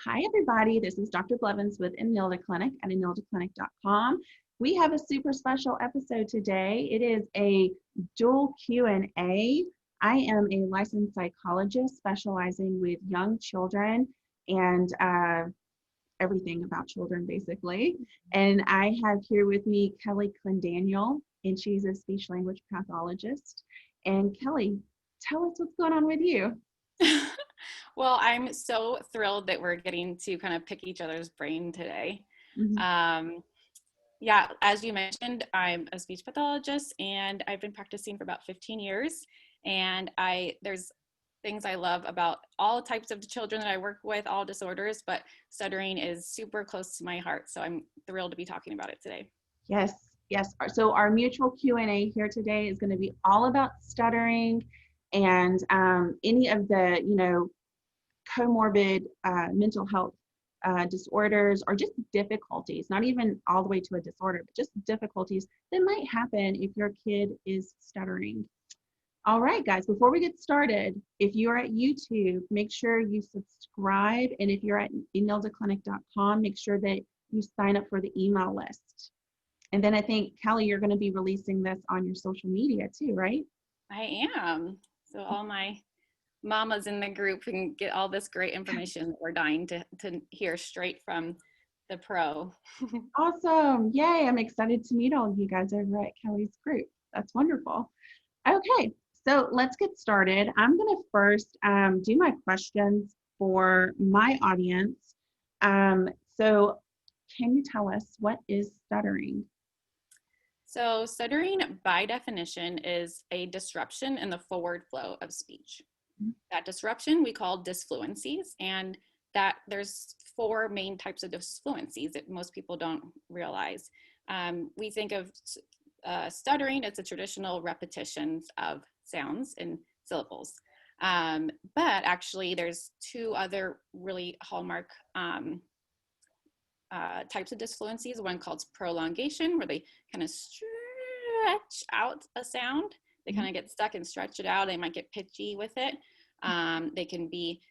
Hi, everybody. This is Dr. Blevins with Enilda Clinic at enildaclinic.com. We have a super special episode today. It is a dual Q&A. I am a licensed psychologist specializing with young children and everything about children, basically. And I have here with me Kelly Clendaniel, and she's a speech language pathologist. And Kelly, tell us what's going on with you. Well, I'm so thrilled that we're getting to kind of pick each other's brain today. Mm-hmm. Yeah, as you mentioned, I'm a speech pathologist and I've been practicing for about 15 years. And there's things I love about all types of children that I work with, all disorders, but stuttering is super close to my heart. So I'm thrilled to be talking about it today. Yes, yes. So our mutual Q&A here today is going to be all about stuttering and any of the, comorbid mental health disorders or just difficulties, not even all the way to a disorder, but just difficulties that might happen if your kid is stuttering. All right, guys, before we get started, if you're at YouTube, make sure you subscribe. And if you're at enildaclinic.com, make sure that you sign up for the email list. And then I think, Kelly, you're going to be releasing this on your social media too, right? I am. So all my mamas in the group can get all this great information that we're dying to hear straight from the pro. Awesome. Yay. I'm excited to meet all of you guys over at Kelly's group. That's wonderful. Okay, so let's get started. I'm going to first do my questions for my audience. So can you tell us what is stuttering? So stuttering, by definition, is a disruption in the forward flow of speech. That disruption we call disfluencies, and that there's 4 main types of disfluencies that most people don't realize. We think of stuttering as the traditional repetitions of sounds and syllables. But actually, there's 2 other really hallmark types of disfluencies. One called prolongation, where they kind of stretch out a sound. They kind of get stuck and stretch it out. They might get pitchy with it. They can be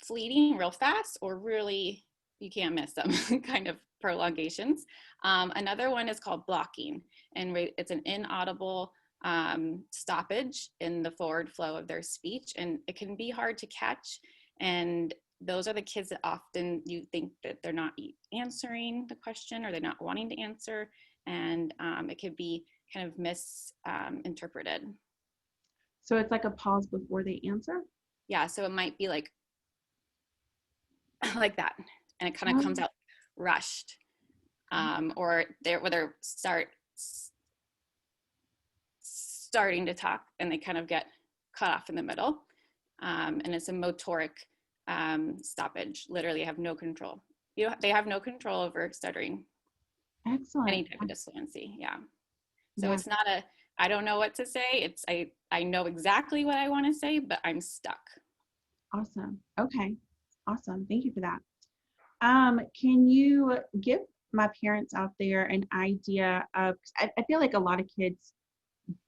fleeting real fast or really, you can't miss them kind of prolongations. Another one is called blocking, and it's an inaudible stoppage in the forward flow of their speech, and it can be hard to catch. And those are the kids that often you think that they're not answering the question or they're not wanting to answer, and it could be kind of misinterpreted. So it's like a pause before they answer? Yeah, so it might be like that, and it kind of comes out rushed, or they're starting to talk and they kind of get cut off in the middle, and it's a motoric stoppage. Literally have no control. They have no control over stuttering. Excellent. Any type of disfluency, yeah. So Yeah. it's not I don't know what to say. It's I know exactly what I want to say, but I'm stuck. Awesome. Okay. Awesome. Thank you for that. Can you give my parents out there an idea of, I feel like a lot of kids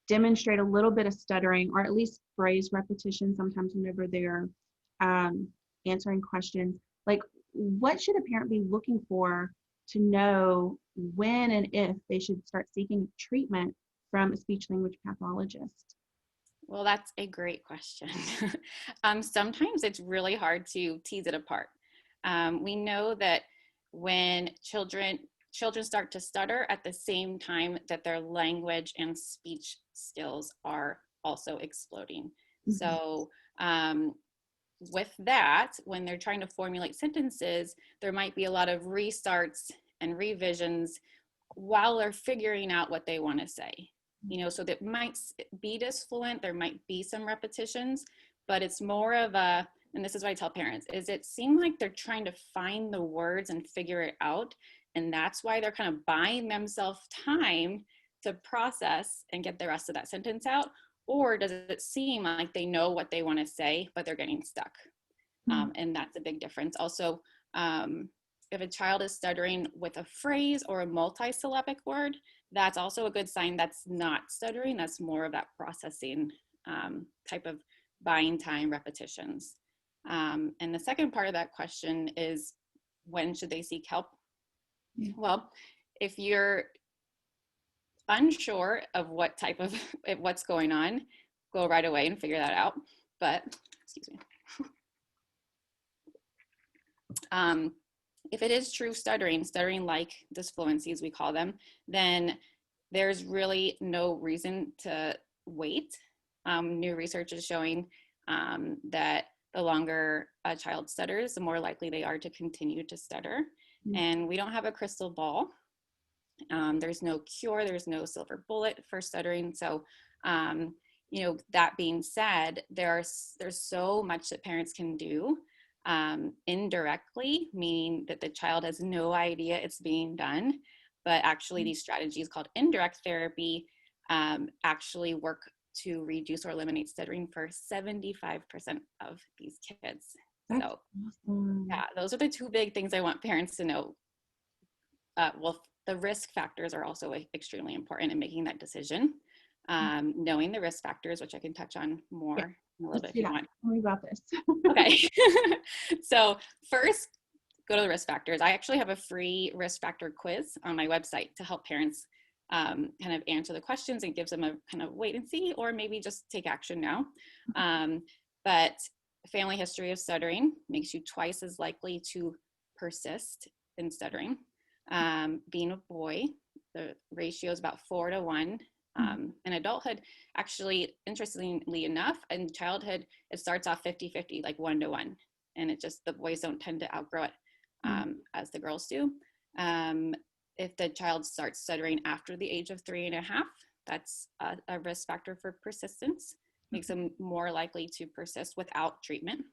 demonstrate a little bit of stuttering or at least phrase repetition sometimes whenever they're answering questions. Like, what should a parent be looking for to know when and if they should start seeking treatment from a speech language pathologist? Well, that's a great question. Sometimes it's really hard to tease it apart. We know that when children start to stutter at the same time that their language and speech skills are also exploding. Mm-hmm. So with that, when they're trying to formulate sentences, there might be a lot of restarts and revisions while they're figuring out what they want to say. So that might be disfluent, there might be some repetitions, but it's more of and this is what I tell parents, is it seems like they're trying to find the words and figure it out. And that's why they're kind of buying themselves time to process and get the rest of that sentence out. Or does it seem like they know what they want to say, but they're getting stuck? And that's a big difference. Also, if a child is stuttering with a phrase or a multi-syllabic word, that's also a good sign that's not stuttering. That's more of that processing type of buying time repetitions. And the second part of that question is, when should they seek help? Well, if you're unsure of what type of what's going on, go right away and figure that out. But excuse me. If it is true stuttering like disfluencies, we call them, then there's really no reason to wait. New research is showing that the longer a child stutters, the more likely they are to continue to stutter. And we don't have a crystal ball. There's no cure, there's no silver bullet for stuttering. So, you know, that being said, there's so much that parents can do indirectly, meaning that the child has no idea it's being done, but actually these strategies called indirect therapy actually work to reduce or eliminate stuttering for 75% of these kids. That's so awesome. Yeah, those are the two big things I want parents to know. Well, the risk factors are also extremely important in making that decision. Knowing the risk factors, which I can touch on more in a little bit if you want. Tell me about this. Okay. So first, go to the risk factors. I actually have a free risk factor quiz on my website to help parents kind of answer the questions and gives them a kind of wait and see, or maybe just take action now. But family history of stuttering makes you twice as likely to persist in stuttering. Being a boy, the ratio is about 4 to 1. In adulthood, actually, interestingly enough, in childhood, it starts off 50-50, like 1 to 1. And it just, the boys don't tend to outgrow it as the girls do. If the child starts stuttering after the age of 3.5, that's a risk factor for persistence, makes them more likely to persist without treatment.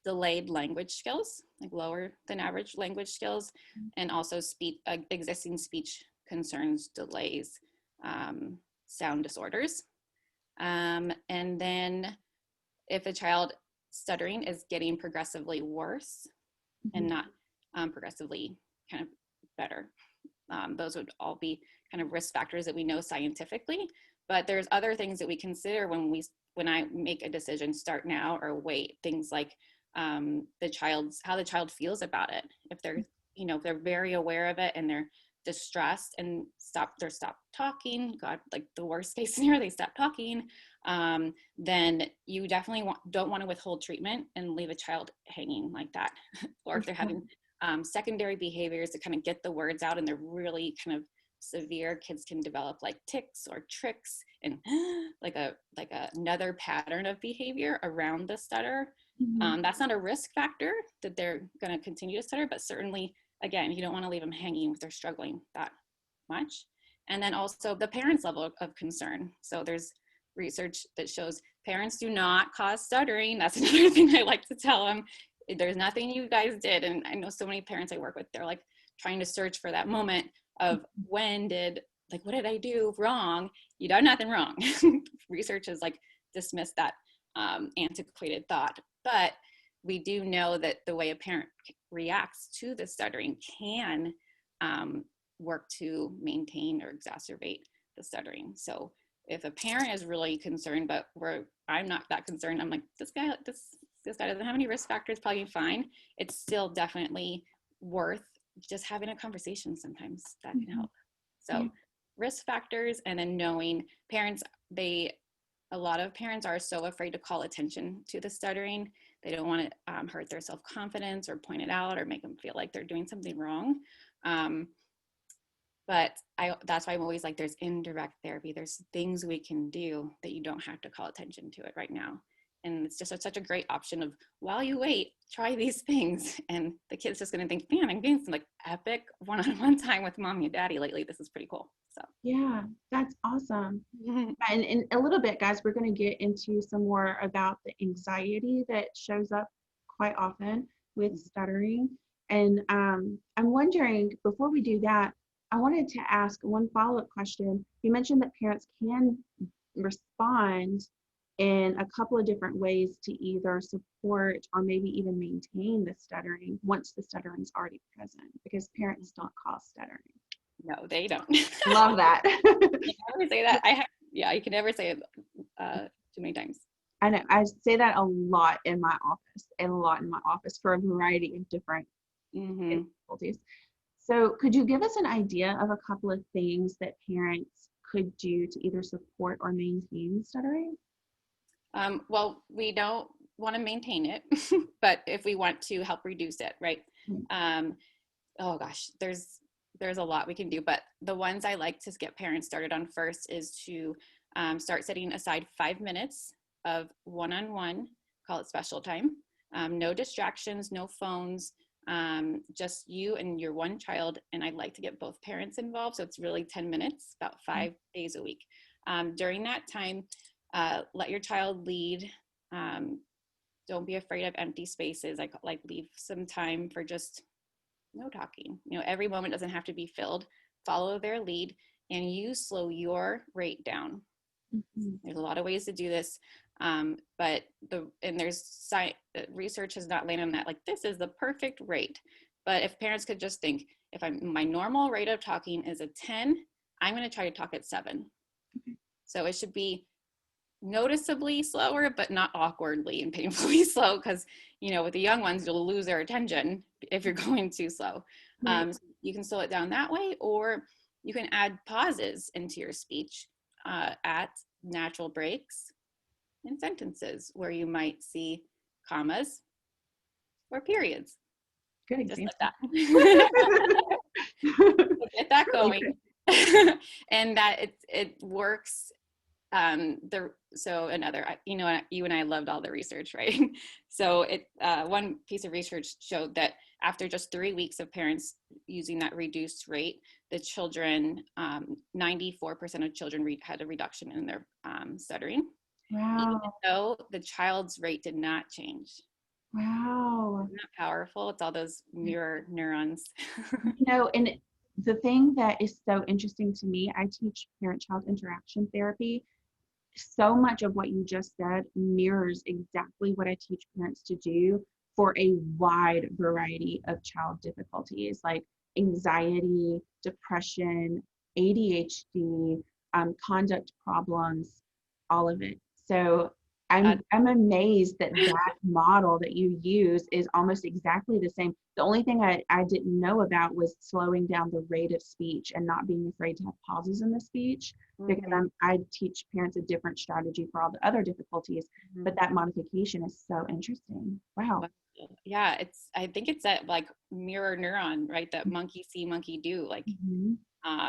Delayed language skills, like lower than average language skills, and also existing speech concerns, delays, sound disorders. And then if a child stuttering is getting progressively worse and not progressively kind of better, those would all be kind of risk factors that we know scientifically. But there's other things that we consider when I make a decision, start now or wait. Things like how the child feels about it. If they're, you know, if they're very aware of it and they're distressed and stop talking, God, like the worst case scenario, they stop talking, then you definitely don't want to withhold treatment and leave a child hanging like that. Or if they're having secondary behaviors to kind of get the words out and they're really kind of severe, kids can develop like tics or tricks and like another pattern of behavior around the stutter. That's not a risk factor that they're going to continue to stutter, but certainly, again, you don't want to leave them hanging if they're struggling that much. And then also the parents' level of concern. So there's research that shows parents do not cause stuttering. That's another thing I like to tell them. There's nothing you guys did. And I know so many parents I work with, they're like trying to search for that moment of what did I do wrong? You done nothing wrong. Research has like dismissed that antiquated thought. But we do know that the way a parent reacts to the stuttering can work to maintain or exacerbate the stuttering. So if a parent is really concerned, but I'm not that concerned, I'm like, this guy doesn't have any risk factors, probably fine. It's still definitely worth just having a conversation. Sometimes that can help. So risk factors, and then knowing parents, a lot of parents are so afraid to call attention to the stuttering. They don't want to hurt their self-confidence or point it out or make them feel like they're doing something wrong. But that's why I'm always like, there's indirect therapy. There's things we can do that you don't have to call attention to it right now. And it's just such a great option of, while you wait, try these things. And the kid's just going to think, man, I'm getting some like epic one-on-one time with mommy and daddy lately. This is pretty cool. So yeah, that's awesome. And in a little bit, guys, we're going to get into some more about the anxiety that shows up quite often with stuttering. And I'm wondering, before we do that, I wanted to ask one follow-up question. You mentioned that parents can respond in a couple of different ways to either support or maybe even maintain the stuttering once the stuttering is already present, because parents don't cause stuttering. No, they don't. Love that. You can never say that. You can never say it too many times. I know I say that a lot in my office for a variety of different difficulties. So could you give us an idea of a couple of things that parents could do to either support or maintain stuttering? Well, we don't want to maintain it, but if we want to help reduce it, right? Oh gosh, there's a lot we can do, but the ones I like to get parents started on first is to start setting aside 5 minutes of one-on-one, call it special time. No distractions, no phones, just you and your one child. And I'd like to get both parents involved. So it's really 10 minutes, about 5 days a week. During that time, let your child lead. Don't be afraid of empty spaces. Like leave some time for just no talking. You know, every moment doesn't have to be filled. Follow their lead, and you slow your rate down. There's a lot of ways to do this, but research has not landed on that. Like this is the perfect rate. But if parents could just think, if my normal rate of talking is a 10, I'm going to try to talk at 7. So it should be noticeably slower, but not awkwardly and painfully slow, because with the young ones you'll lose their attention if you're going too slow. So you can slow it down that way, or you can add pauses into your speech at natural breaks in sentences where you might see commas or periods. Good Just example. like that. Get that going. And that it works. So another, you and I loved all the research, right? So one piece of research showed that after just 3 weeks of parents using that reduced rate, the children, 94% of children had a reduction in their stuttering. Wow. Even though the child's rate did not change. Wow. Isn't that powerful? It's all those mirror neurons. And the thing that is so interesting to me, I teach parent-child interaction therapy. So much of what you just said mirrors exactly what I teach parents to do for a wide variety of child difficulties like anxiety, depression, ADHD, conduct problems, all of it. So I'm amazed that model that you use is almost exactly the same. The only thing I didn't know about was slowing down the rate of speech and not being afraid to have pauses in the speech, because I teach parents a different strategy for all the other difficulties, but that modification is so interesting. Wow. Yeah, I think it's that like mirror neuron, right? That monkey see, monkey do. Like,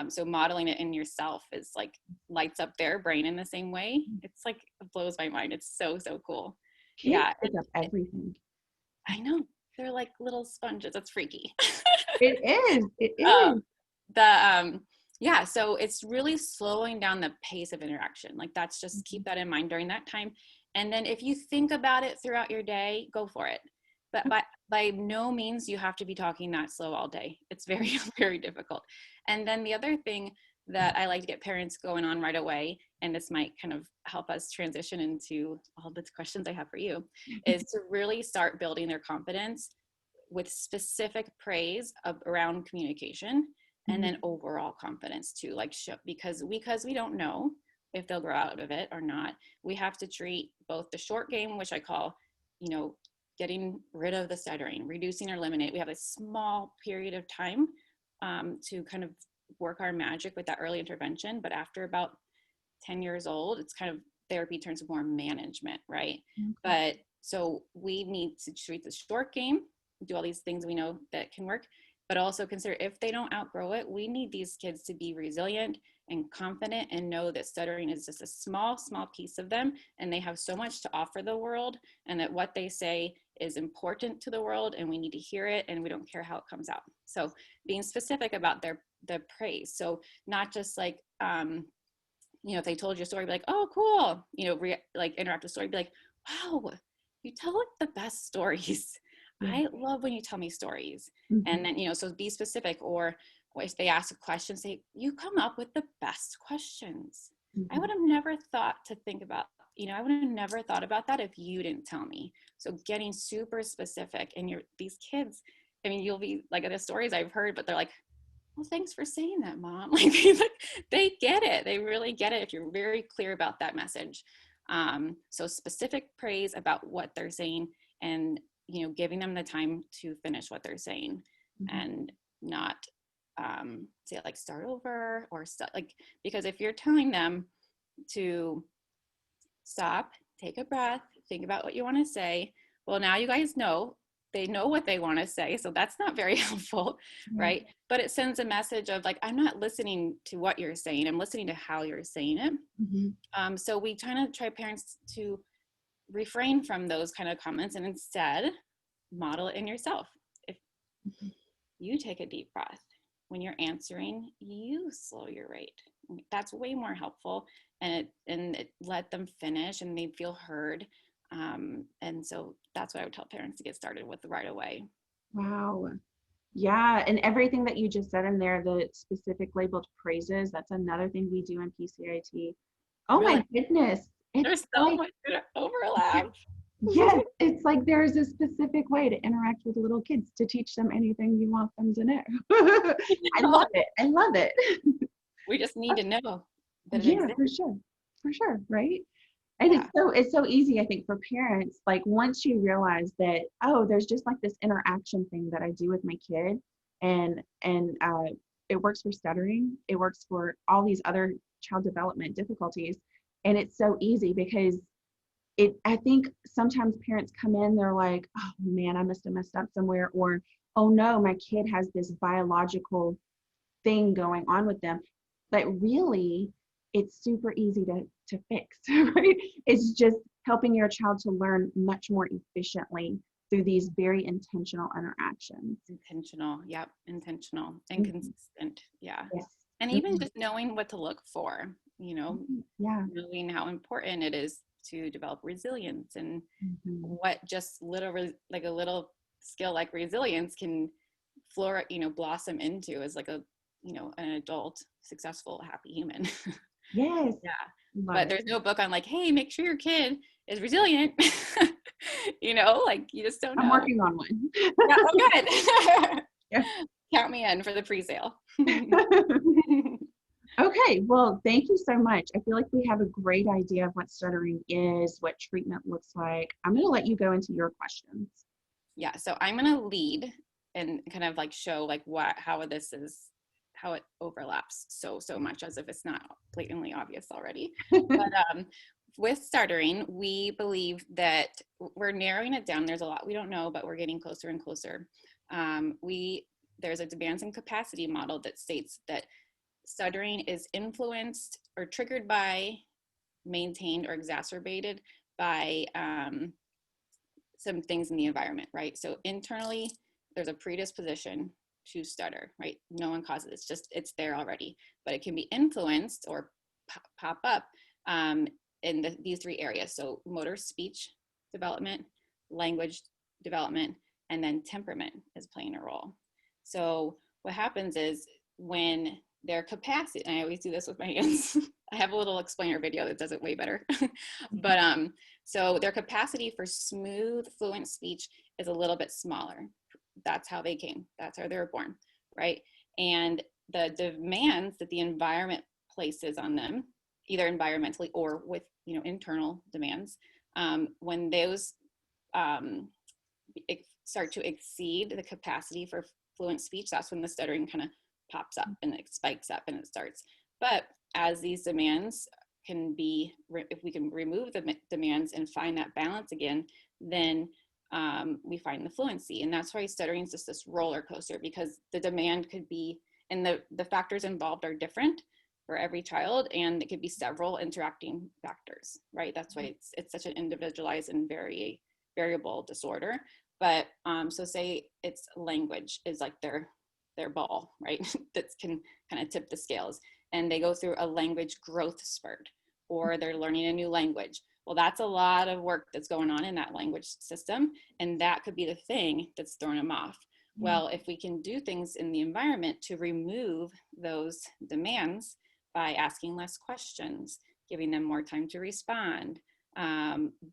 so modeling it in yourself is like lights up their brain in the same way. It's like, it blows my mind. It's so cool. Kids pick up everything. I know, they're like little sponges. It's freaky. It is. Yeah, so it's really slowing down the pace of interaction. Like that's just keep that in mind during that time. And then if you think about it throughout your day, go for it. But by no means you have to be talking that slow all day. It's very, very difficult. And then the other thing that I like to get parents going on right away, and this might kind of help us transition into all the questions I have for you, is to really start building their confidence with specific praise around communication, and then overall confidence too, like because we don't know if they'll grow out of it or not. We have to treat both the short game, which I call, getting rid of the stuttering, reducing or eliminate. We have a small period of time to kind of work our magic with that early intervention. But after about 10 years old, it's kind of therapy turns more management, right? But so we need to treat the short game, do all these things we know that can work, but also consider if they don't outgrow it, we need these kids to be resilient and confident and know that stuttering is just a small piece of them, and they have so much to offer the world, and that what they say is important to the world, and we need to hear it, and we don't care how it comes out. So being specific about the praise. So not just like, if they told you a story, be like, oh, cool, like interactive story, be like, wow, you tell like the best stories. I love when you tell me stories. And then, so be specific. Or if they ask a question, say, you come up with the best questions. I would have never thought to think about, I would have never thought about that if you didn't tell me. So getting super specific, and these kids, you'll be like, the stories I've heard, but they're like, well, thanks for saying that, Mom. Like they get it. They really get it if you're very clear about that message. So specific praise about what they're saying, and, you know, giving them the time to finish what they're saying, and not say like start over or like, because if you're telling them to stop, take a breath, think about what you want to say, well, now you guys know, they know what they want to say, so that's not very helpful, right? But it sends a message of like, I'm not listening to what you're saying, I'm listening to how you're saying it. So we try parents to refrain from those kind of comments and instead model it in yourself. If you take a deep breath when you're answering, you slow your rate. That's way more helpful, and it let them finish and they feel heard. And so that's what I would tell parents to get started with right away. Wow. Yeah, and everything that you just said in there, the specific labeled praises, that's another thing we do in PCIT. Oh Really? my goodness. There's so much overlap. Yes, it's like there's a specific way to interact with little kids to teach them anything you want them to know. I love it. I love it. We just need to know that it Yeah, exists. for sure, right? And Yeah. it's so easy, I think, for parents, like once you realize that, oh, there's just like this interaction thing that I do with my kid, and it works for stuttering, it works for all these other child development difficulties, and it's so easy because I think sometimes parents come in, they're like, oh man, I must have messed up somewhere, or oh no, my kid has this biological thing going on with them. But really, it's super easy to fix, right? It's just helping your child to learn much more efficiently through these very intentional interactions. Intentional. Yep. Intentional and consistent. Yeah. Yes. And even just knowing what to look for, you know, Yeah. knowing how important it is to develop resilience, and what just like a little skill like resilience can blossom into as like an adult, successful, happy human. Yes. Yeah. Love But it. there's no book on like, hey, make sure your kid is resilient. Like you just don't know. I'm working on one. Yeah, oh, good. Yeah. Count me in for the pre-sale. Okay, well, thank you so much. I feel like we have a great idea of what stuttering is, what treatment looks like. I'm going to let you go into your questions. Yeah, so I'm going to lead and kind of like show like how it overlaps so much, as if it's not blatantly obvious already. But with stuttering, we believe that we're narrowing it down. There's a lot we don't know, but we're getting closer and closer. There's a demands and capacity model that states that stuttering is influenced or triggered by, maintained, or exacerbated by some things in the environment, right? So internally, there's a predisposition to stutter, right? No one causes it. It's there already, but it can be influenced or pop up in these three areas. So motor speech development, language development, and then temperament is playing a role. So what happens is when their capacity, and I always do this with my hands, I have a little explainer video that does it way better. But so their capacity for smooth, fluent speech is a little bit smaller. That's how they came. That's how they were born, right? And the demands that the environment places on them, either environmentally or with internal demands, when those start to exceed the capacity for fluent speech, that's when the stuttering kind of pops up and it spikes up and it starts. But as these demands can be, if we can remove the demands and find that balance again, then we find the fluency. And that's why stuttering is just this roller coaster, because the demand could be, and the factors involved are different for every child, and it could be several interacting factors, right? That's why it's such an individualized and very variable disorder. But so say it's language is like their ball, right? That can kind of tip the scales, and they go through a language growth spurt, or they're learning a new language. Well, that's a lot of work that's going on in that language system, and that could be the thing that's throwing them off. Well, if we can do things in the environment to remove those demands by asking less questions, giving them more time to respond,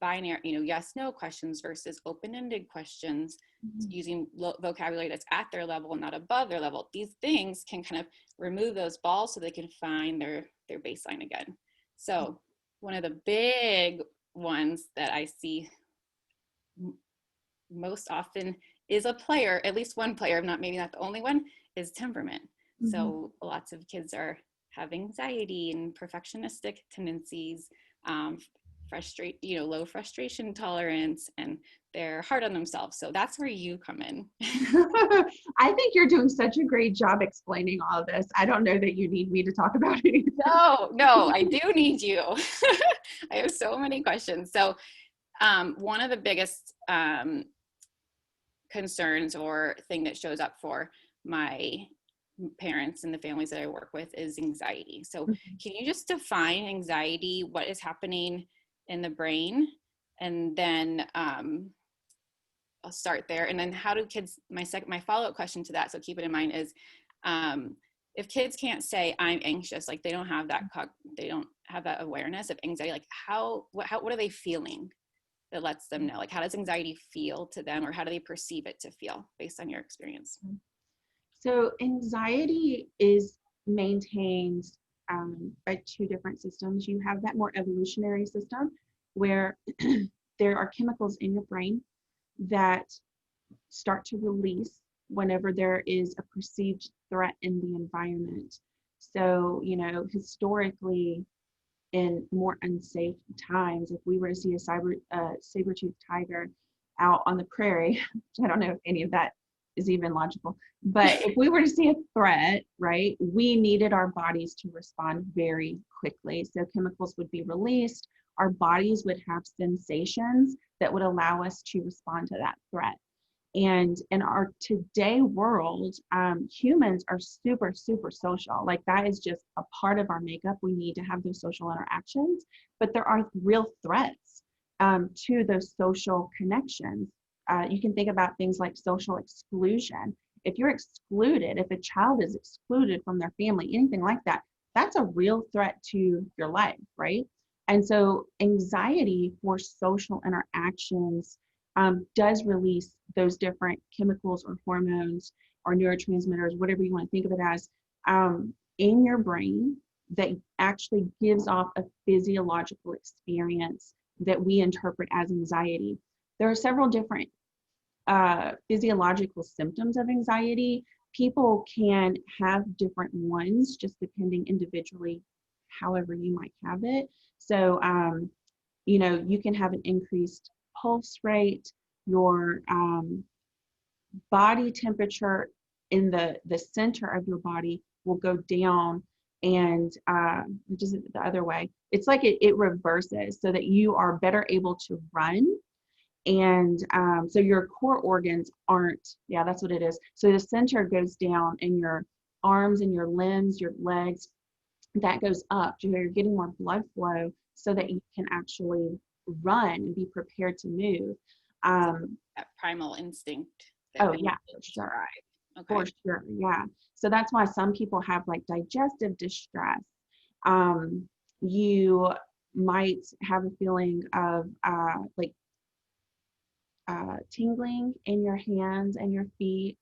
binary, yes, no questions versus open-ended questions, using vocabulary that's at their level and not above their level. These things can kind of remove those balls so they can find their baseline again. So one of the big ones that I see most often is a player, at least one player, maybe not the only one, is temperament. Mm-hmm. So lots of kids have anxiety and perfectionistic tendencies, low frustration tolerance, and they're hard on themselves. So that's where you come in. I think you're doing such a great job explaining all of this. I don't know that you need me to talk about it. No, I do need you. I have so many questions. So one of the biggest concerns or thing that shows up for my parents and the families that I work with is anxiety. So can you just define anxiety, what is happening in the brain? And then I'll start there. And then how do kids, my follow-up question to that, so keep it in mind, is if kids can't say I'm anxious, like they don't have that awareness of anxiety, like what are they feeling that lets them know? Like, how does anxiety feel to them, or how do they perceive it to feel based on your experience? So anxiety is maintained by two different systems. You have that more evolutionary system where there are chemicals in your brain that start to release whenever there is a perceived threat in the environment. So, historically, in more unsafe times, if we were to see a saber-toothed tiger out on the prairie, I don't know if any of that is even logical, but if we were to see a threat, right, we needed our bodies to respond very quickly. So chemicals would be released, our bodies would have sensations that would allow us to respond to that threat. And in our today world, humans are super, super social. Like that is just a part of our makeup. We need to have those social interactions, but there are real threats to those social connections. You can think about things like social exclusion. If you're excluded, if a child is excluded from their family, anything like that, that's a real threat to your life, right? And so anxiety for social interactions does release those different chemicals or hormones or neurotransmitters, whatever you want to think of it as, in your brain that actually gives off a physiological experience that we interpret as anxiety. There are several different physiological symptoms of anxiety. People can have different ones just depending individually, however you might have it. So, you can have an increased pulse rate, your body temperature in the center of your body will go down, and just the other way. It's like it reverses so that you are better able to run. And so your core organs aren't, that's what it is. So the center goes down, and your arms and your limbs, your legs, that goes up. You're getting more blood flow so that you can actually run and be prepared to move. That primal instinct. Oh yeah, for sure. Okay. For sure, yeah. So that's why some people have like digestive distress. You might have a feeling of tingling in your hands and your feet.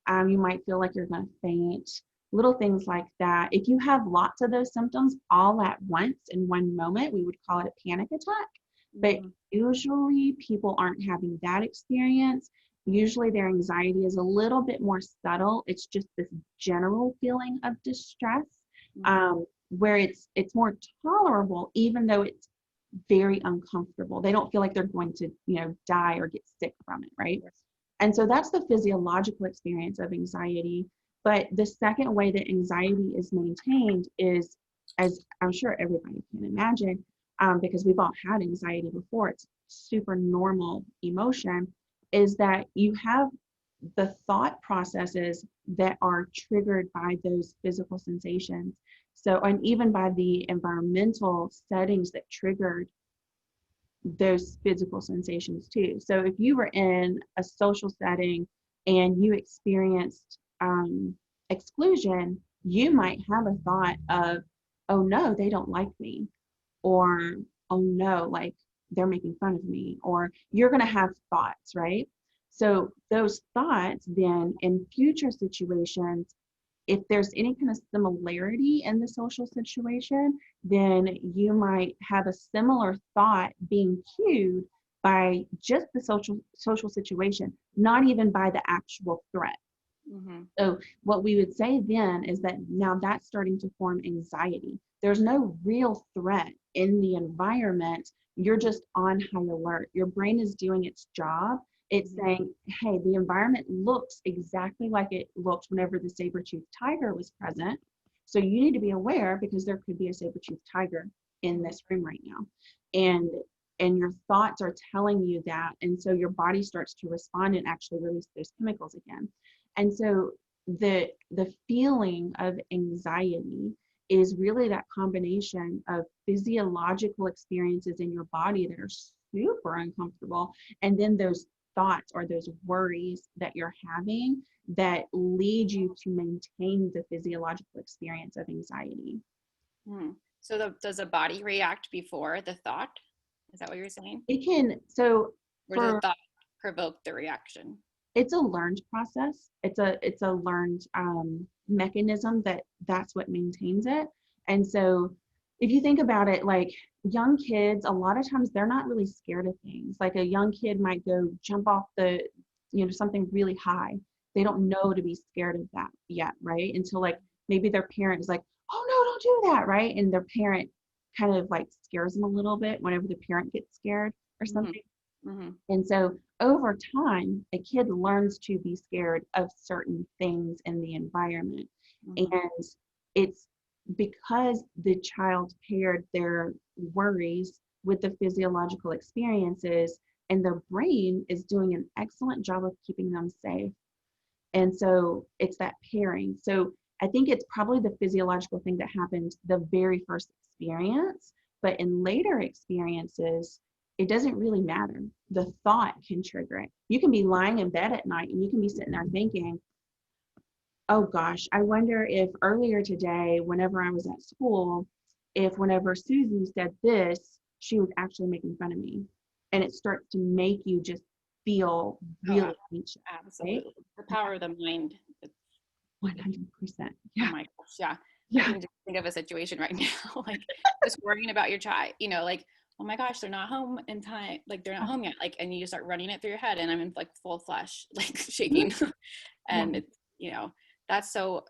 You might feel like you're going to faint. Little things like that. If you have lots of those symptoms all at once in one moment, we would call it a panic attack. But usually people aren't having that experience. Usually their anxiety is a little bit more subtle. It's just this general feeling of distress, where it's more tolerable, even though it's very uncomfortable. They don't feel like they're going to, die or get sick from it, right? Yes. And so that's the physiological experience of anxiety. But the second way that anxiety is maintained is, as I'm sure everybody can imagine, because we've all had anxiety before, it's super normal emotion, is that you have the thought processes that are triggered by those physical sensations. So, and even by the environmental settings that triggered those physical sensations too. So if you were in a social setting and you experienced exclusion, you might have a thought of, oh no, they don't like me, or oh no, like they're making fun of me, or you're going to have thoughts, right? So those thoughts then in future situations, if there's any kind of similarity in the social situation, then you might have a similar thought being cued by just the social situation, not even by the actual threat. Mm-hmm. So what we would say then is that now that's starting to form anxiety. There's no real threat in the environment. You're just on high alert. Your brain is doing its job. It's saying, hey, the environment looks exactly like it looked whenever the saber-toothed tiger was present. So you need to be aware because there could be a saber-toothed tiger in this room right now. And your thoughts are telling you that. And so your body starts to respond and actually release those chemicals again. And so the feeling of anxiety is really that combination of physiological experiences in your body that are super uncomfortable, and then those thoughts or those worries that you're having that lead you to maintain the physiological experience of anxiety. So does the body react before the thought? Is that what you're saying? It can, so or does the thought provoke the reaction? It's a learned process. It's a learned mechanism that's what maintains it. And so if you think about it, like young kids, a lot of times they're not really scared of things. Like a young kid might go jump off something really high. They don't know to be scared of that yet, right? Until like maybe their parent is like, oh no, don't do that, right? And their parent kind of like scares them a little bit whenever the parent gets scared or something. Mm-hmm. And so over time, a kid learns to be scared of certain things in the environment. Mm-hmm. And it's because the child paired their worries with the physiological experiences, and their brain is doing an excellent job of keeping them safe. And so it's that pairing. So I think it's probably the physiological thing that happened the very first experience, but in later experiences, it doesn't really matter. The thought can trigger it. You can be lying in bed at night and you can be sitting there thinking, oh gosh, I wonder if earlier today, whenever I was at school, if whenever Susie said this, she was actually making fun of me. And it starts to make you just feel really anxious. Absolutely. Right? The power of the mind. 100%. Yeah. Oh my gosh, yeah. I can just think of a situation right now, like just worrying about your child, like, oh my gosh, they're not home in time. Like they're not home yet. Like, and you just start running it through your head, and I'm in like full flesh, like shaking. And it's, that's so,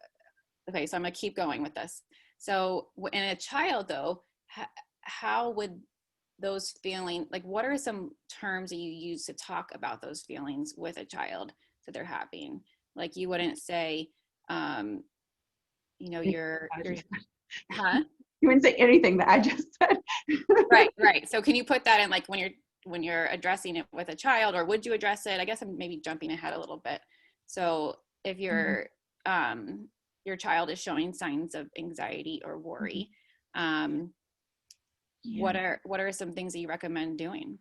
okay. So I'm gonna keep going with this. So in a child though, how would those feelings, like what are some terms that you use to talk about those feelings with a child that they're having? Like you wouldn't say, you're huh? You wouldn't say anything that I just said. Right. So can you put that in, like when you're addressing it with a child, or would you address it? I guess I'm maybe jumping ahead a little bit. So if your child is showing signs of anxiety or worry, what are some things that you recommend doing?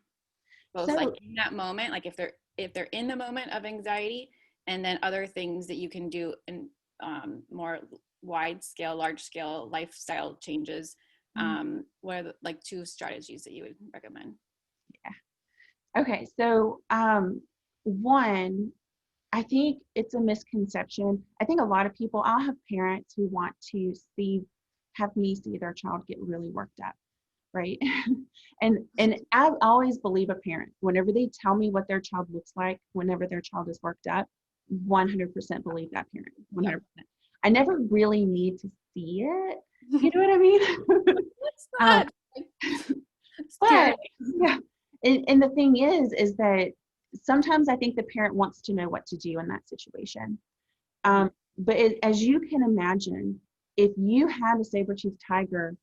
Both like in that moment, like if they're in the moment of anxiety, and then other things that you can do in more large scale lifestyle changes. What are like 2 strategies that you would recommend? Yeah. Okay. So one, I think it's a misconception. I think a lot of people, I'll have parents who want to have me see their child get really worked up, right? and I always believe a parent, whenever they tell me what their child looks like, whenever their child is worked up, 100% believe that parent, 100%. I never really need to see it. You know what I mean? It's not but yeah. And the thing is that sometimes I think the parent wants to know what to do in that situation. But as you can imagine, if you had a saber-toothed tiger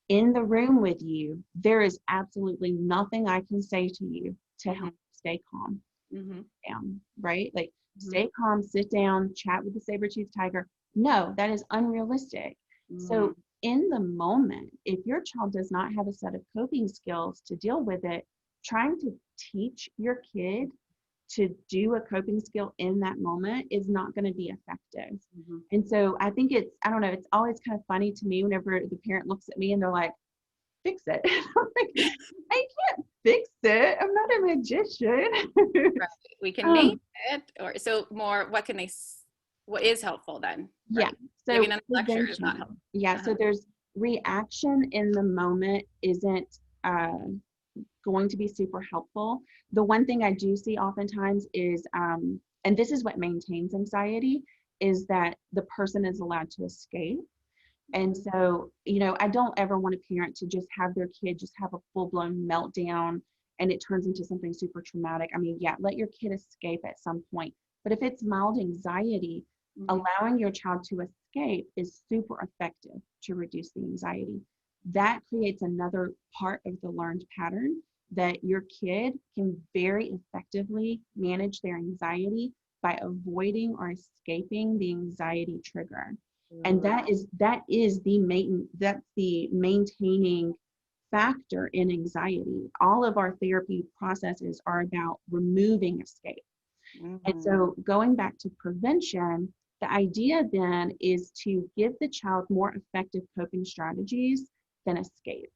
in the room with you, there is absolutely nothing I can say to you to help you stay calm. Down, right? Like stay calm, sit down, chat with the saber-toothed tiger. No, that is unrealistic. So in the moment, if your child does not have a set of coping skills to deal with it, trying to teach your kid to do a coping skill in that moment is not going to be effective. And so I think it's always kind of funny to me whenever the parent looks at me and they're like, fix it. I'm like, I can't fix it. I'm not a magician. Right. We can name it, or so more. What can they what is helpful then, Yeah. right? So Giving them lecture is not prevention. helpful. Yeah. Uh-huh. So there's reaction in the moment isn't going to be super helpful. The one thing I do see oftentimes is, and this is what maintains anxiety, is that the person is allowed to escape. And so, I don't ever want a parent to just have their kid just have a full-blown meltdown and it turns into something super traumatic. I mean, yeah, let your kid escape at some point. But if it's mild anxiety, Mhm. allowing your child to escape is super effective to reduce the anxiety. That creates another part of the learned pattern that your kid can very effectively manage their anxiety by avoiding or escaping the anxiety trigger. And Ooh, that's the maintaining factor in anxiety. All of our therapy processes are about removing escape. And mhm. so going back to prevention, the idea then is to give the child more effective coping strategies than escape.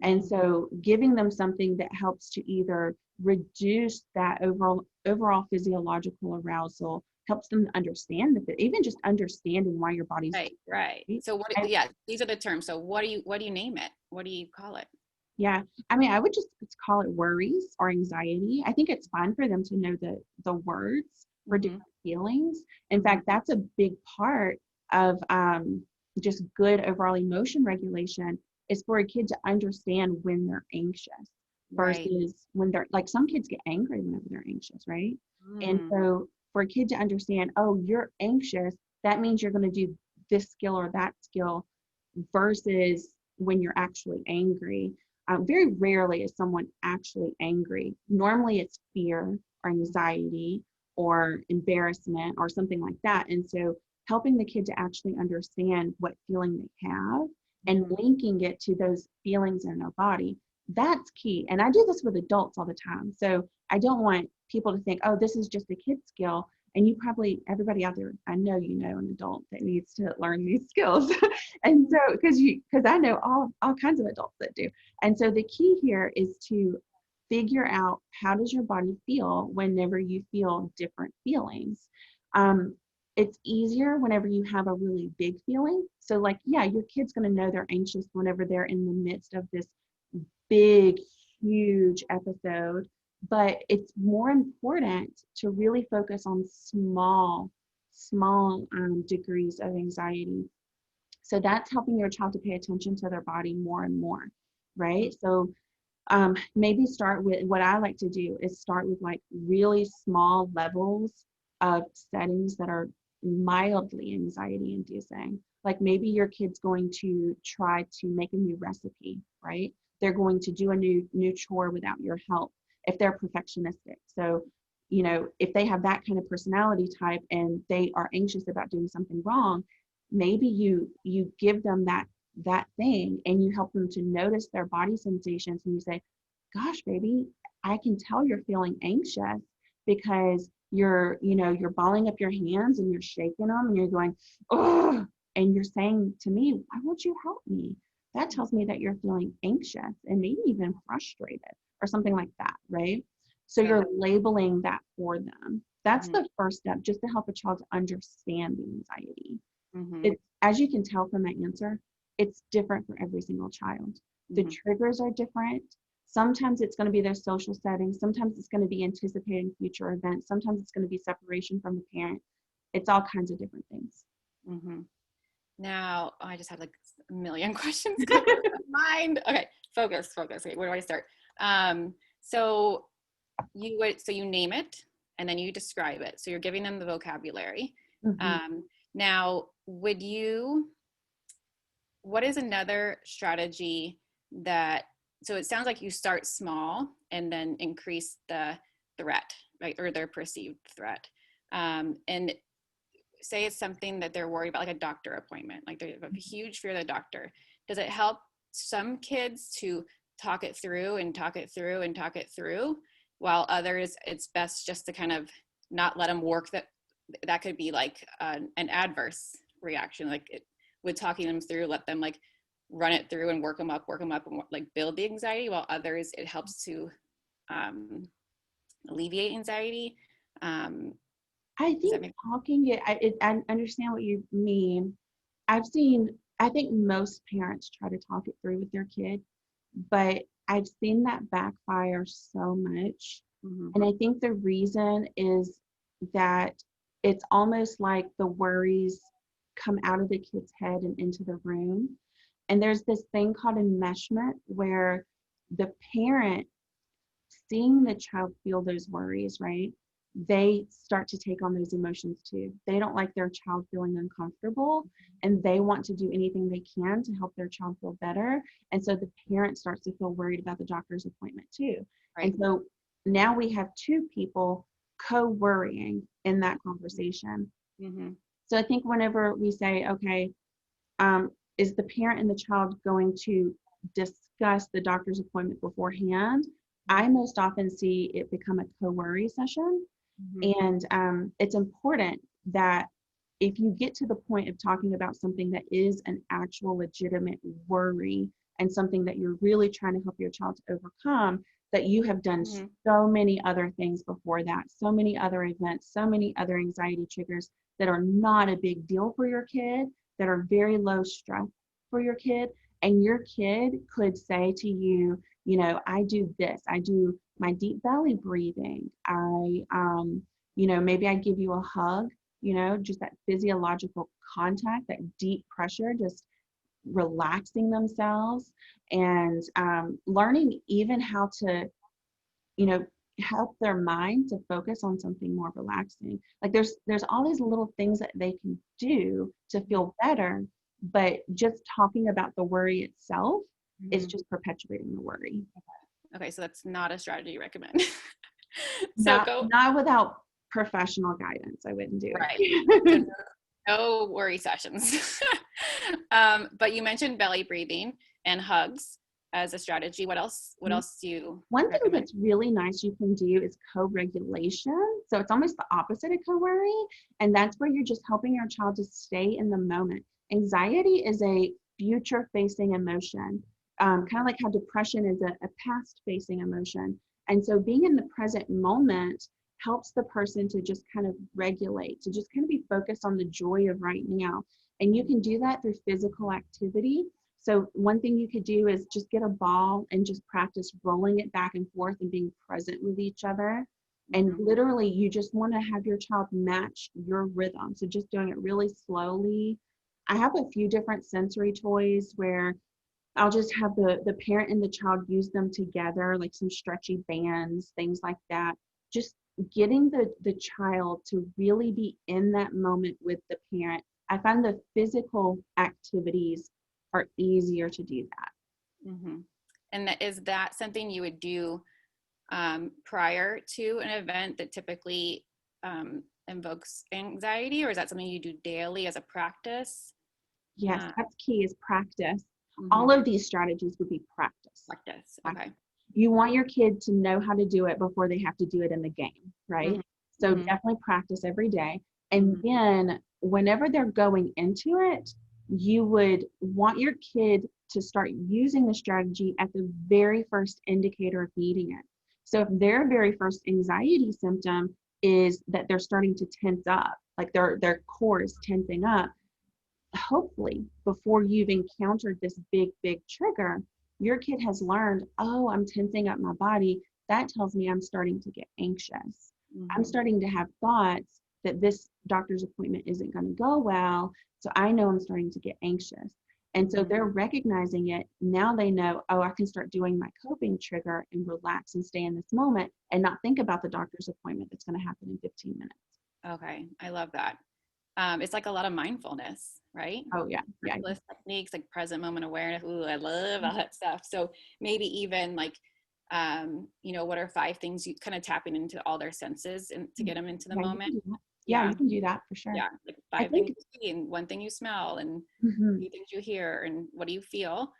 And Mhm. so giving them something that helps to either reduce that overall physiological arousal, helps them understand that, even just understanding why your body's Right, right. doing So what, it. yeah, these are the terms. So what do you name it? What do you call it? Yeah, I mean, I would just call it worries or anxiety. I think it's fine for them to know the words for Mm-hmm. different feelings. In Mm-hmm. fact, that's a big part of just good overall emotion regulation, is for a kid to understand when they're anxious Right. versus when they're like, some kids get angry whenever they're anxious, right? And Mm. so for a kid to understand, oh, you're anxious, that means you're going to do this skill or that skill, versus when you're actually angry. Very rarely is someone actually angry. Normally it's fear or anxiety or embarrassment or something like that. And so helping the kid to actually understand what feeling they have and Mm-hmm. linking it to those feelings in their body, that's key. And I do this with adults all the time. So I don't want people to think, oh, this is just a kid skill. And you probably, everybody out there, I know an adult that needs to learn these skills. And so, because I know all kinds of adults that do. And so the key here is to figure out, how does your body feel whenever you feel different feelings. Um, it's easier whenever you have a really big feeling. So like, yeah, your kid's going to know they're anxious whenever they're in the midst of this big, huge episode. But it's more important to really focus on small degrees of anxiety. So that's helping your child to pay attention to their body more and more, right? So maybe start with, what I like to do is start with like really small levels of settings that are mildly anxiety inducing. Like maybe your kid's going to try to make a new recipe, right? They're going to do a new chore without your help if they're perfectionistic. So, if they have that kind of personality type and they are anxious about doing something wrong, maybe you give them that thing and you help them to notice their body sensations, and you say, gosh, baby, I can tell you're feeling anxious because you're balling up your hands and you're shaking them and you're going, oh, and you're saying to me, why won't you help me? That tells me that you're feeling anxious and maybe even frustrated or something like that, right? So So you're that, labeling that for them. That's mm-hmm. the first step, just to help a child to understand the anxiety. Mm-hmm. It's, as you can tell from my answer, it's different for every single child. The Mm-hmm. triggers are different. Sometimes it's going to be their social settings. Sometimes it's going to be anticipating future events. Sometimes it's going to be separation from the parent. It's all kinds of different things. Mm-hmm. Now, I just have like a million questions going through my mind. Okay, focus. Okay, where do I start? So you name it and then you describe it. So you're giving them the vocabulary. Mhm. Now, what is another strategy that, so it sounds like you start small and then increase the threat, right? Or their perceived threat. And say it's something that they're worried about, like a doctor appointment, like they have a huge fear of the doctor. Does it help some kids to talk it through and talk it through and talk it through, while others, it's best just to kind of not let them work that could be like an adverse reaction, like with talking them through, let them like run it through and work them up and like build the anxiety, while others, it helps to alleviate anxiety. I Does that think make talking I understand what you mean. I think most parents try to talk it through with their kid, but I've seen that backfire so much. Mhm. And I think the reason is that it's almost like the worries come out of the kid's head and into the room. And there's this thing called enmeshment where the parent seeing the child feel those worries, right? They start to take on those emotions too. They don't like their child feeling uncomfortable and they want to do anything they can to help their child feel better. And so the parent starts to feel worried about the doctor's appointment too. And Right. so now we have two people co-worrying in that conversation. Mhm. So I think whenever we say, okay, is the parent and the child going to discuss the doctor's appointment beforehand? I most often see it become a co-worry session. Mhm. And it's important that if you get to the point of talking about something that is an actual legitimate worry and something that you're really trying to help your child to overcome, that you have done Mhm. so many other things before that, so many other events, so many other anxiety triggers that are not a big deal for your kid, that are very low stress for your kid. And your kid could say to you, you know, I do this, I do my deep belly breathing. Maybe I give you a hug, just that physiological contact, that deep pressure, just relaxing themselves and learning even how to, you know, help their mind to focus on something more relaxing. Like there's all these little things that they can do to feel better, but just talking about the worry itself is Mhm. just perpetuating the worry. Okay, so that's not a strategy you recommend. So Not go not without professional guidance. I wouldn't do right. So it. no worry sessions. But you mentioned belly breathing and hugs as a strategy. What else? What else do you One thing recommend? that's really nice you can do is co-regulation. So it's almost the opposite of co-worry. And that's where you're just helping your child to stay in the moment. Anxiety is a future-facing emotion, kind of like how depression is a past-facing emotion. And so being in the present moment helps the person to just kind of regulate, to just kind of be focused on the joy of right now. And you can do that through physical activity. So one thing you could do is just get a ball and just practice rolling it back and forth and being present with each other. And Mhm. literally, you just want to have your child match your rhythm. So just doing it really slowly. I have a few different sensory toys where I'll just have the parent and the child use them together, like some stretchy bands, things like that. Just getting the child to really be in that moment with the parent. I find the physical activities are easier to do that. Mhm. And is that something you would do prior to an event that typically invokes anxiety, or is that something you do daily as a practice? Yes, Uh, that's key is practice. All mhm. of these strategies would be practice. Practice. Practice. Okay. You want your kid to know how to do it before they have to do it in the game, right? Mhm. So Mhm. definitely practice every day. And Mhm. then whenever they're going into it, you would want your kid to start using the strategy at the very first indicator of needing it. So if their very first anxiety symptom is that they're starting to tense up, like their core is tensing up, hopefully before you've encountered this big trigger, your kid has learned, oh, I'm tensing up my body. That tells me I'm starting to get anxious. I'm Mhm. starting to have thoughts that this doctor's appointment isn't going to go well. So I know I'm starting to get anxious. And so Mhm. they're recognizing it. Now they know, oh, I can start doing my coping trigger and relax and stay in this moment and not think about the doctor's appointment that's going to happen in 15 minutes. Okay, I love that. It's like a lot of mindfulness, right? Oh, yeah. Yeah. Mindfulness techniques like present moment awareness. Ooh, I love all that stuff. So maybe even like, what are 5 things you kind of tapping into all their senses and to get them into the Yeah, you moment? can do that. Yeah, Yeah, you can do that for sure. yeah. Like I 5 things think you see and 1 thing you smell and mhm, 3 things you hear and what do you feel?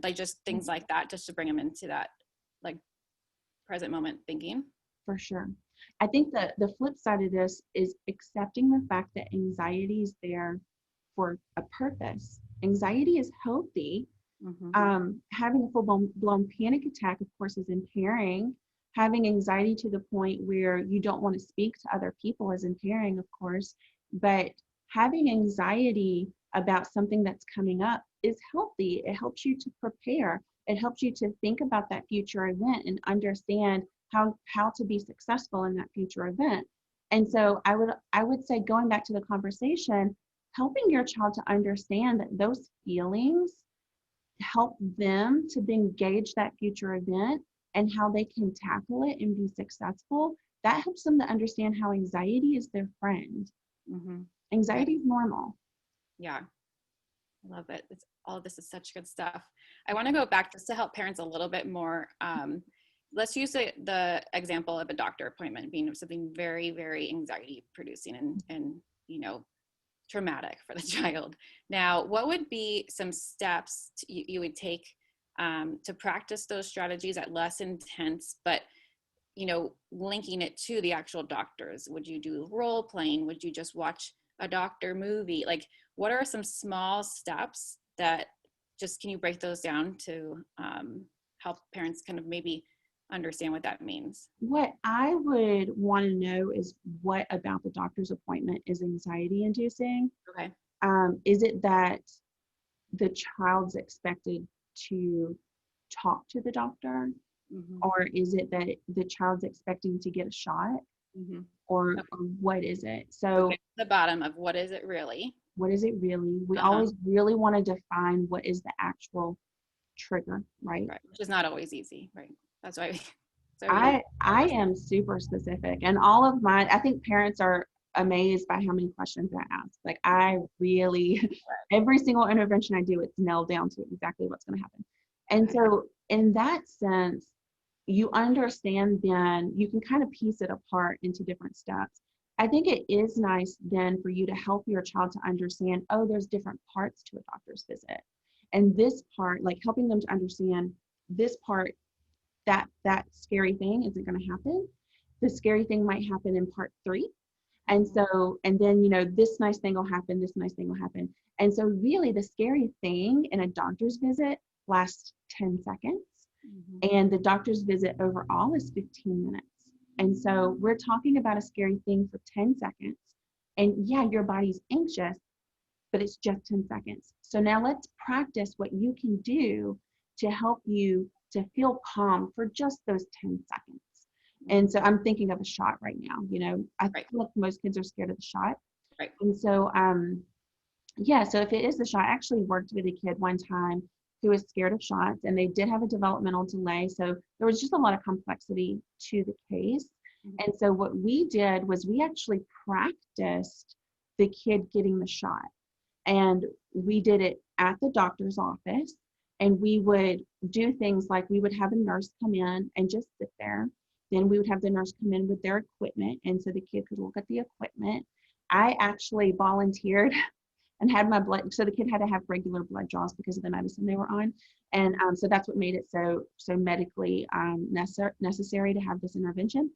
Like just things like that, just to bring them into that like present moment thinking. for sure. I think that the flip side of this is accepting the fact that anxiety is there for a purpose. Anxiety is healthy. Mm-hmm. Having a full blown panic attack, of course, is impairing. having anxiety to the point where you don't want to speak to other people is impairing, of course, but having anxiety about something that's coming up is healthy. It helps you to prepare. It helps you to think about that future event and understand how to be successful in that future event. And so I would say, going back to the conversation, helping your child to understand that those feelings help them to engage that future event and how they can tackle it and be successful, that helps them to understand how anxiety is their friend. Mm-hmm. Anxiety is normal. Yeah. I love it. All of this is such good stuff. I want to go back just to help parents a little bit more. Let's use the example of a doctor appointment being something very, very anxiety producing and traumatic for the child. Now, what would be some steps you would take to practice those strategies at less intense, but linking it to the actual doctors? Would you do role playing? Would you just watch a doctor movie? Like, what are some small steps that can you break those down to help parents kind of maybe understand what that means? What I would want to know is, what about the doctor's appointment is anxiety inducing? Okay. Is it that the child's expected to talk to the doctor? Mm-hmm. Or is it that the child's expecting to get a shot? Mm-hmm. Or what is it? So the bottom of what is it really? What is it really? We always really want to define what is the actual trigger, right? Right, which is not always easy, right? That's why I am super specific, and all of mine, I think parents are amazed by how many questions I ask. Like, I really, every single intervention I do, it's nailed down to exactly what's going to happen. And so in that sense, you understand, then you can kind of piece it apart into different steps. I think it is nice then for you to help your child to understand, oh, there's different parts to a doctor's visit. And this part, like helping them to understand this part, that scary thing isn't going to happen. The scary thing might happen in part 3. And so, and then, this nice thing will happen, this nice thing will happen. And so really the scary thing in a doctor's visit lasts 10 seconds. Mm-hmm. And the doctor's visit overall is 15 minutes. And so we're talking about a scary thing for 10 seconds. And yeah, your body's anxious, but it's just 10 seconds. So now let's practice what you can do to help you to feel calm for just those 10 seconds. And so I'm thinking of a shot right now. I feel like most kids are scared of the shot. Right. And so, so if it is the shot, I actually worked with a kid one time who was scared of shots, and they did have a developmental delay. So there was just a lot of complexity to the case. Mm-hmm. And so what we did was we actually practiced the kid getting the shot. And we did it at the doctor's office. And we would do things like, we would have a nurse come in and just sit there. Then we would have the nurse come in with their equipment. And so the kid could look at the equipment. I actually volunteered and had my blood. So the kid had to have regular blood draws because of the medicine they were on. And so that's what made it so medically necessary to have this intervention.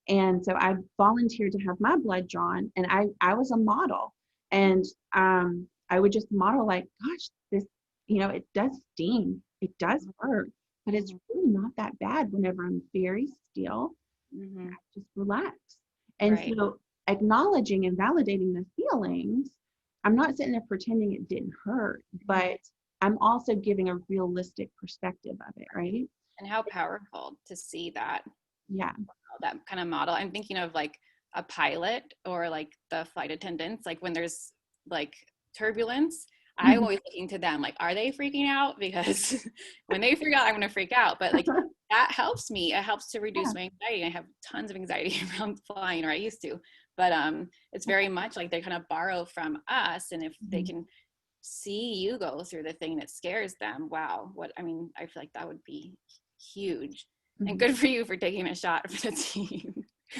And so I volunteered to have my blood drawn, and I was a model. And I would just model, like, gosh, this, it does sting. It does hurt, but it's really not that bad whenever I'm very still. Mm-hmm. I just relax. And so acknowledging and validating the feelings, I'm not sitting there pretending it didn't hurt, but I'm also giving a realistic perspective of it, right? And how powerful to see that. Yeah. That kind of model. I'm thinking of like a pilot or like the flight attendants, like when there's like turbulence, mm-hmm. I'm always looking to them, like, are they freaking out? Because when they freak out, I'm going to freak out. But like, that helps me. It helps to reduce my anxiety. I have tons of anxiety around flying, or I used to, but it's very much like they kind of borrow from us. And if they can see you go through the thing that scares them, wow. I feel like that would be huge. And good for you for taking a shot for the team.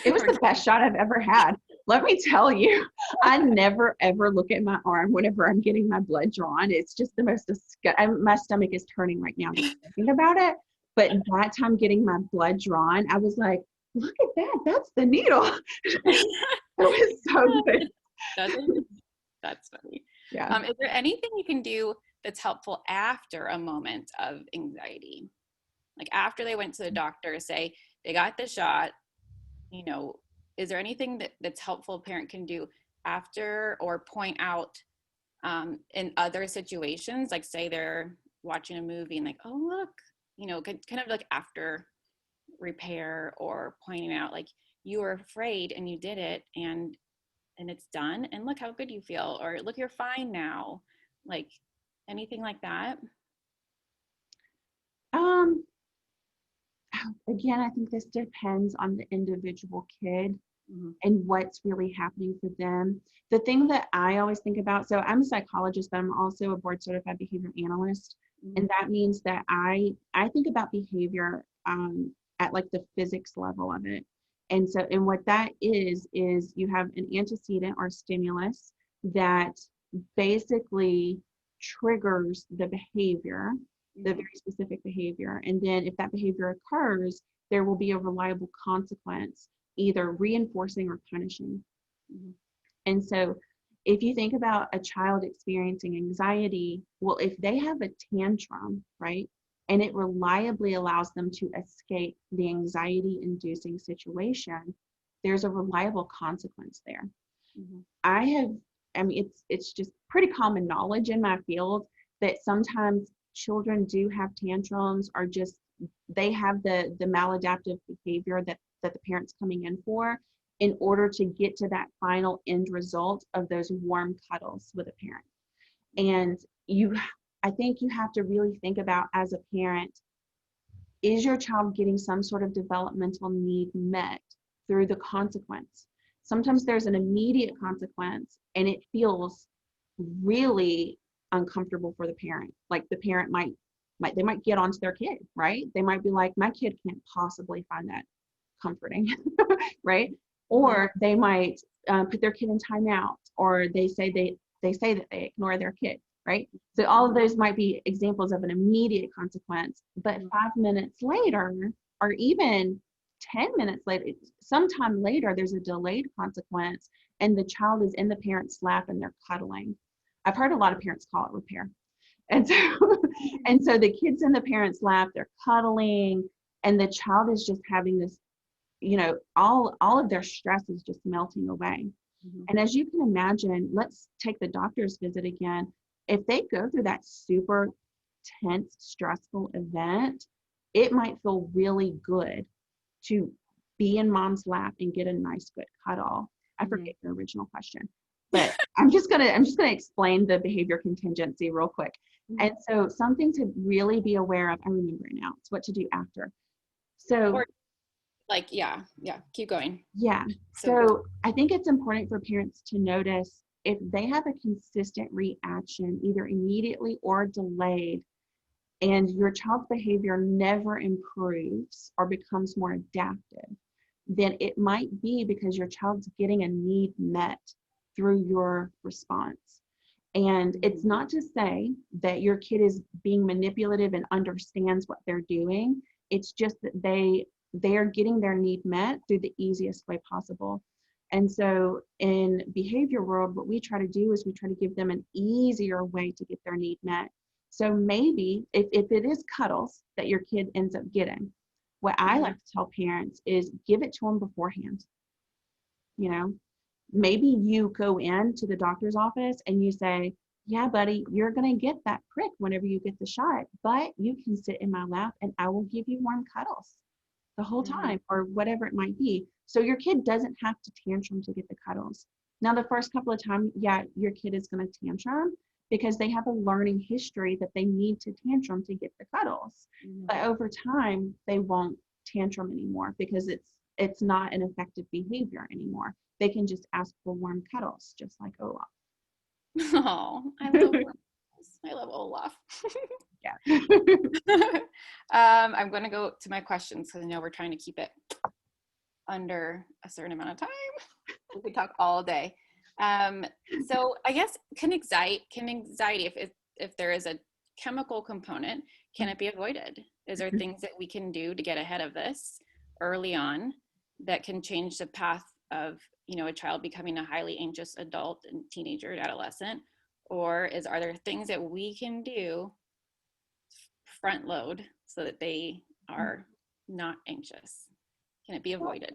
It was the best shot I've ever had. Let me tell you, I never, ever look at my arm whenever I'm getting my blood drawn. It's just the most disgusting. My stomach is turning right now just thinking about it. But that time getting my blood drawn, I was like, look at that. That's the needle. It was so good. That's funny. Yeah. Is there anything you can do that's helpful after a moment of anxiety? Like after they went to the doctor, say, they got the shot, is there anything that's helpful a parent can do after, or point out in other situations, like say they're watching a movie and like, oh, look, kind of like after repair, or pointing out like, you were afraid and you did it, and it's done, and look how good you feel, or look, you're fine now, like anything like that? Um, Again, I think this depends on the individual kid Mm-hmm. and what's really happening for them. The thing that I always think about, so I'm a psychologist, but I'm also a board certified behavior analyst. Mm-hmm. And that means that I think about behavior at like the physics level of it. And what that is you have an antecedent or stimulus that basically triggers the behavior, the very specific behavior. And then if that behavior occurs, there will be a reliable consequence, either reinforcing or punishing. Mm-hmm. And so if you think about a child experiencing anxiety, well, if they have a tantrum, right, and it reliably allows them to escape the anxiety inducing situation, there's a reliable consequence there. Mm-hmm. I mean, it's just pretty common knowledge in my field that sometimes children do have tantrums, or just they have the maladaptive behavior that the parent's coming in order to get to that final end result of those warm cuddles with a parent. And I think you have to really think about, as a parent, is your child getting some sort of developmental need met through the consequence? Sometimes there's an immediate consequence and it feels really uncomfortable for the parent. Like the parent might get onto their kid, right? They might be like, my kid can't possibly find that comforting, right? Or they might put their kid in timeout, or they say that they ignore their kid, right? So all of those might be examples of an immediate consequence, but 5 minutes later, or even 10 minutes later, sometime later, there's a delayed consequence, and the child is in the parent's lap and they're cuddling. I've heard a lot of parents call it repair. And so the kid's in the parent's lap, they're cuddling, and the child is just having this, all of their stress is just melting away. Mm-hmm. And as you can imagine, let's take the doctor's visit again. If they go through that super tense, stressful event, it might feel really good to be in mom's lap and get a nice, good cuddle. I forget your original question, but I'm just gonna explain the behavior contingency real quick. Mm-hmm. And so something to really be aware of, I remember now, it's what to do after. So keep going. Yeah. So I think it's important for parents to notice if they have a consistent reaction, either immediately or delayed, and your child's behavior never improves or becomes more adaptive, then it might be because your child's getting a need met through your response. And it's not to say that your kid is being manipulative and understands what they're doing. It's just that they are getting their need met through the easiest way possible. And so in behavior world, what we try to do is we try to give them an easier way to get their need met. So maybe if it is cuddles that your kid ends up getting, what I like to tell parents is give it to them beforehand. Maybe you go into the doctor's office and you say, yeah, buddy, you're going to get that prick whenever you get the shot, but you can sit in my lap and I will give you warm cuddles the whole time, or whatever it might be. So your kid doesn't have to tantrum to get the cuddles. Now, the first couple of times, yeah, your kid is going to tantrum because they have a learning history that they need to tantrum to get the cuddles. But over time, they won't tantrum anymore because it's not an effective behavior anymore. They can just ask for warm cuddles, just like Olaf. Oh, I love Olaf. Yeah. I'm going to go to my questions because I know we're trying to keep it under a certain amount of time. We could talk all day. So I guess can anxiety, if there is a chemical component, can it be avoided? Is there things that we can do to get ahead of this early on that can change the path of, a child becoming a highly anxious adult and teenager and adolescent? Or are there things that we can do front load so that they are not anxious? Can it be avoided?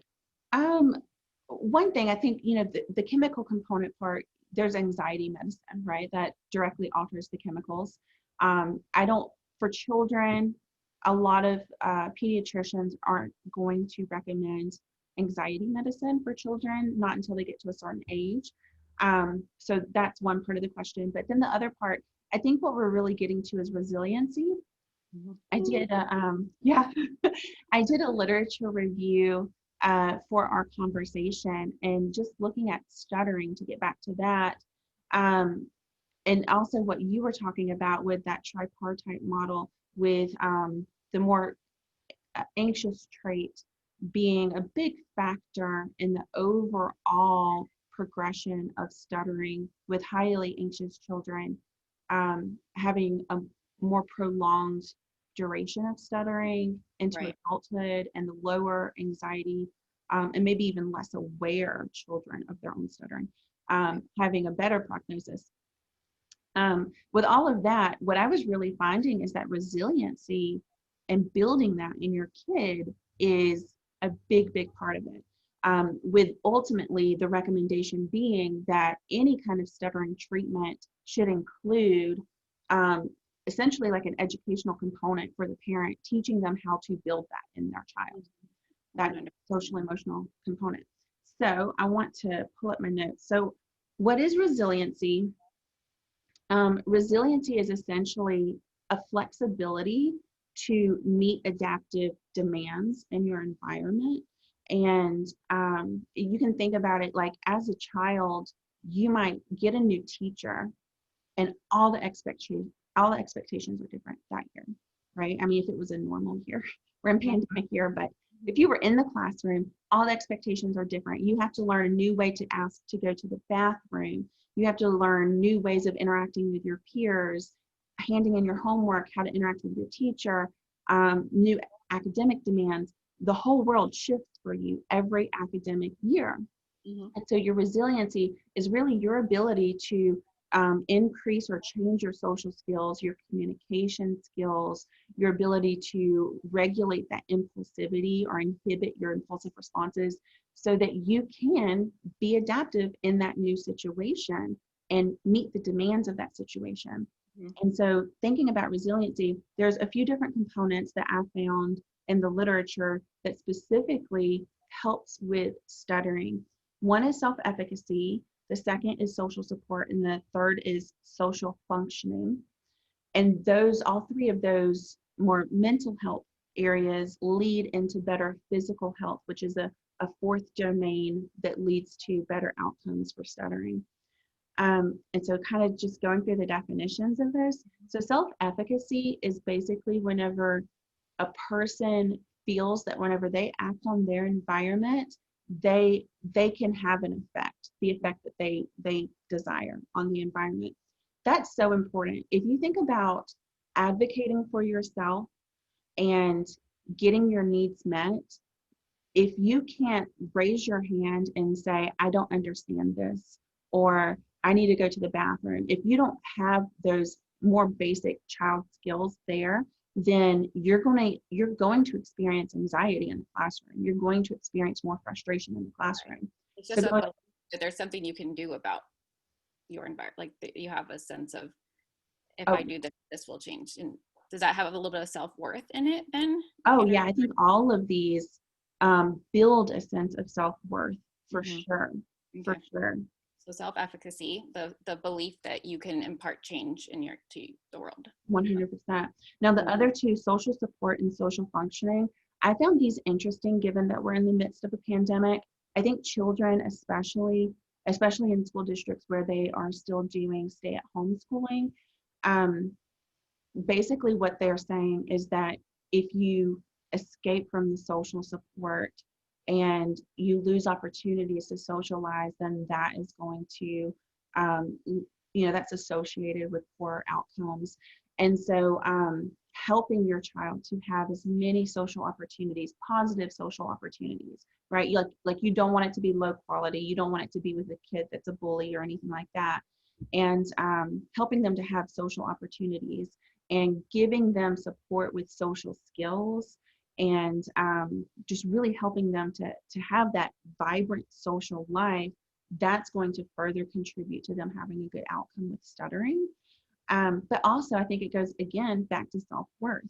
One thing I think, the chemical component part, there's anxiety medicine, right? That directly alters the chemicals. For children, a lot of pediatricians aren't going to recommend anxiety medicine for children, not until they get to a certain age. So that's one part of the question. But then the other part, I think what we're really getting to is resiliency. I did I did a literature review for our conversation, and just looking at stuttering, to get back to that, and also what you were talking about with that tripartite model, with the more anxious trait being a big factor in the overall progression of stuttering, with highly anxious children having a more prolonged duration of stuttering into Right. adulthood, and the lower anxiety and maybe even less aware children of their own stuttering having a better prognosis. With all of that, what I was really finding is that resiliency and building that in your kid is a big, big part of it. With ultimately the recommendation being that any kind of stuttering treatment should include essentially like an educational component for the parent, teaching them how to build that in their child, that social emotional component. So I want to pull up my notes. So what is resiliency? Resiliency is essentially a flexibility to meet adaptive demands in your environment. And you can think about it like, as a child, you might get a new teacher, and all the expectations are different that year, right? I mean, if it was a normal year, we're in pandemic year, but if you were in the classroom, all the expectations are different. You have to learn a new way to ask to go to the bathroom. You have to learn new ways of interacting with your peers, handing in your homework, how to interact with your teacher, new academic demands. The whole world shifts for you every academic year. And so your resiliency is really your ability to increase or change your social skills, your communication skills, your ability to regulate that impulsivity or inhibit your impulsive responses, so that you can be adaptive in that new situation and meet the demands of that situation. And so thinking about resiliency, there's a few different components that I found in the literature that specifically helps with stuttering. One is self-efficacy, the second is social support, and the third is social functioning. And all three of those more mental health areas lead into better physical health, which is a fourth domain that leads to better outcomes for stuttering. And so kind of just going through the definitions of those. So self-efficacy is basically whenever a person feels that whenever they act on their environment, they can have an effect, the effect that they desire on the environment. That's so important. If you think about advocating for yourself and getting your needs met, if you can't raise your hand and say, I don't understand this, or I need to go to the bathroom, if you don't have those more basic child skills there, then you're going to experience anxiety in the classroom. You're going to experience more frustration in the classroom. It's just that there's something you can do about your environment. Like you have a sense of, if I do this, this will change. And does that have a little bit of self-worth in it then? Oh yeah, I think all of these build a sense of self-worth for sure, for sure. So self-efficacy, the belief that you can impart change to the world. 100%. Now the other two, social support and social functioning, I found these interesting given that we're in the midst of a pandemic. I think children, especially in school districts where they are still doing stay-at-home schooling, basically what they're saying is that if you escape from the social support and you lose opportunities to socialize, then that is going to, that's associated with poor outcomes. And so helping your child to have as many social opportunities, positive social opportunities, right? Like you don't want it to be low quality. You don't want it to be with a kid that's a bully or anything like that. And helping them to have social opportunities and giving them support with social skills and just really helping them to have that vibrant social life, that's going to further contribute to them having a good outcome with stuttering. But also, I think it goes again back to self-worth.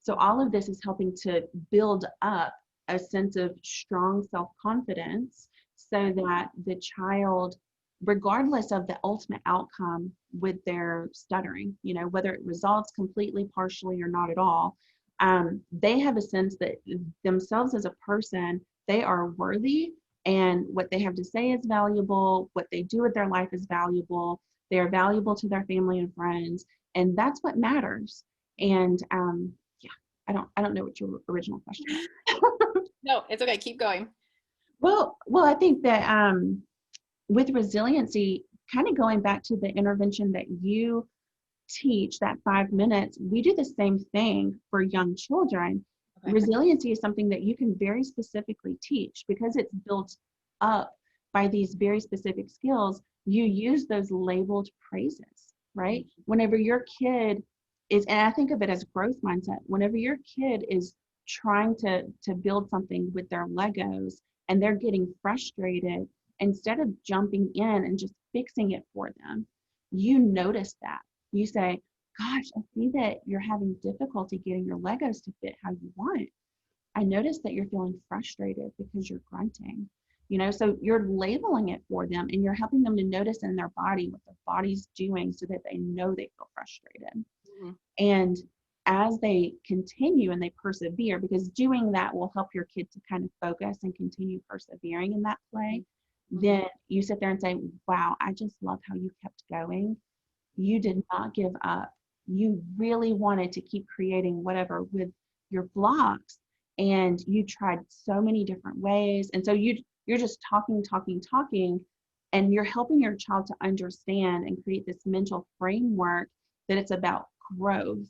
So all of this is helping to build up a sense of strong self-confidence so that the child, regardless of the ultimate outcome with their stuttering, you know, whether it resolves completely, partially, or not at all, they have a sense that themselves as a person, they are worthy, and what they have to say is valuable, what they do with their life is valuable, they are valuable to their family and friends, and that's what matters. And yeah, I don't know what your original question is. No, it's okay. Keep going. Well, I think that with resiliency, kind of going back to the intervention that you teach, that 5 minutes, we do the same thing for young children. Okay. Resiliency is something that you can very specifically teach because it's built up by these very specific skills. You use those labeled praises, right? Whenever your kid is, and I think of it as growth mindset, whenever your kid is trying to build something with their Legos and they're getting frustrated, instead of jumping in and just fixing it for them, you notice that. You say, gosh, I see that you're having difficulty getting your Legos to fit how you want. I notice that you're feeling frustrated because you're grunting. You know, so you're labeling it for them and you're helping them to notice in their body what their body's doing so that they know they feel frustrated. Mm-hmm. And as they continue and they persevere, because doing that will help your kid to kind of focus and continue persevering in that play, mm-hmm. then you sit there and say, wow, I just love how you kept going. You did not give up. You really wanted to keep creating whatever with your blocks, and you tried so many different ways. And so you're just talking, and you're helping your child to understand and create this mental framework that it's about growth.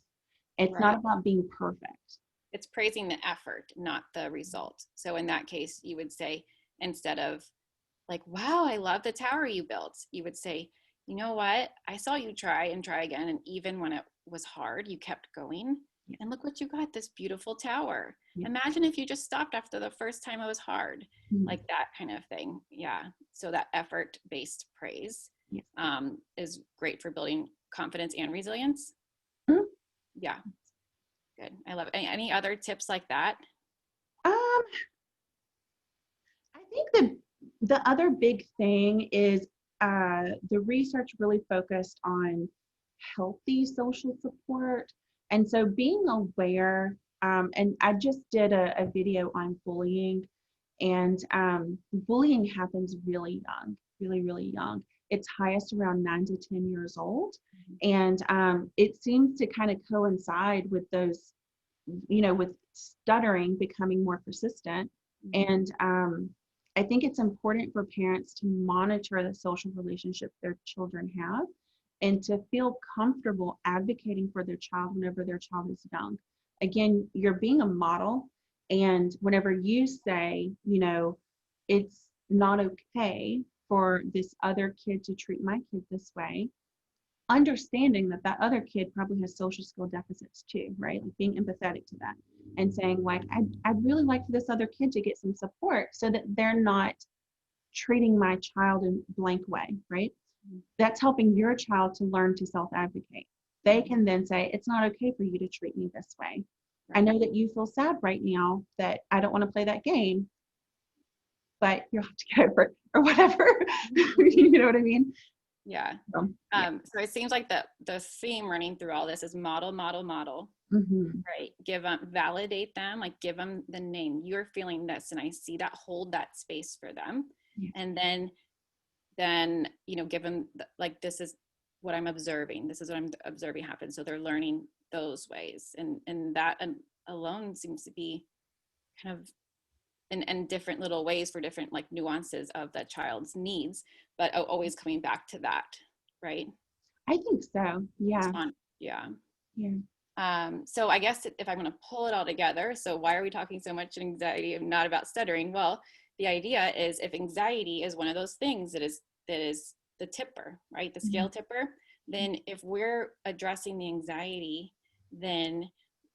It's right. Not about being perfect. It's praising the effort, not the result. So in that case, you would say, instead of like, wow, I love the tower you built, you would say, you know what? I saw you try and try again. And even when it was hard, you kept going. Yeah. And look what you got, this beautiful tower. Yeah. Imagine if you just stopped after the first time it was hard, like that kind of thing. Yeah. So that effort-based praise is great for building confidence and resilience. Mm-hmm. Yeah. Good. I love it. Any other tips like that? I think the other big thing is the research really focused on healthy social support. And so being aware, and I just did a video on bullying, and bullying happens really young, really, really young. It's highest around 9 to 10 years old. And it seems to kind of coincide with those, you know, with stuttering becoming more persistent. And I think it's important for parents to monitor the social relationships their children have and to feel comfortable advocating for their child whenever their child is young. Again, you're being a model, and whenever you say, you know, it's not okay for this other kid to treat my kid this way, understanding that that other kid probably has social skill deficits too, right? Like being empathetic to that and saying like, I'd really like for this other kid to get some support so that they're not treating my child in blank way, right? That's helping your child to learn to self-advocate. They can then say, it's not okay for you to treat me this way. I know that you feel sad right now that I don't want to play that game, but you'll have to get over it or whatever. You know what I mean? Yeah. So it seems like the theme running through all this is model, right? Give them, validate them, like give them the name. You're feeling this, and I see that. Hold that space for them, and then you know, give them like, this is what I'm observing. This is what I'm observing happen. So they're learning those ways, and that alone seems to be kind of in different little ways for different like nuances of the child's needs, but always coming back to that, right? I think so. Yeah. So I guess if I'm going to pull it all together, so why are we talking so much anxiety and not about stuttering? Well, the idea is, if anxiety is one of those things that is the tipper, right? The scale tipper, then if we're addressing the anxiety, then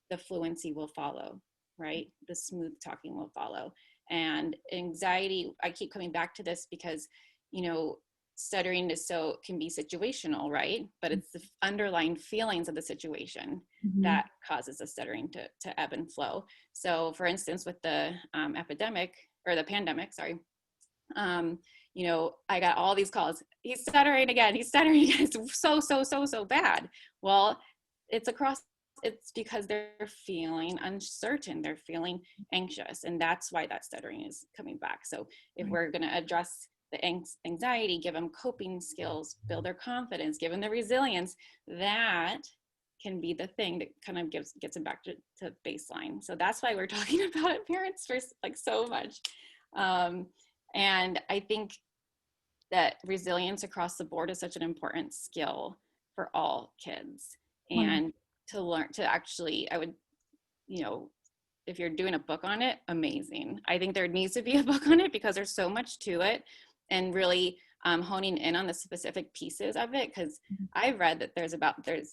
the fluency will follow. right? The smooth talking will follow. And anxiety, I keep coming back to this because, you know, stuttering can be situational, right? But it's the underlying feelings of the situation that causes the stuttering to ebb and flow. So for instance, with the pandemic, sorry, you know, I got all these calls. He's stuttering again. He's stuttering again. It's so bad. Well, it's because they're feeling uncertain. They're feeling anxious. And that's why that stuttering is coming back. So if we're going to address the anxiety, give them coping skills, build their confidence, give them the resilience, that can be the thing that kind of gets them back to baseline. So that's why we're talking about it, parents, for like so much. And I think that resilience across the board is such an important skill for all kids. And to learn to actually, I would, you know, if you're doing a book on it, amazing. I think there needs to be a book on it because there's so much to it, and really honing in on the specific pieces of it. Because I've read that there's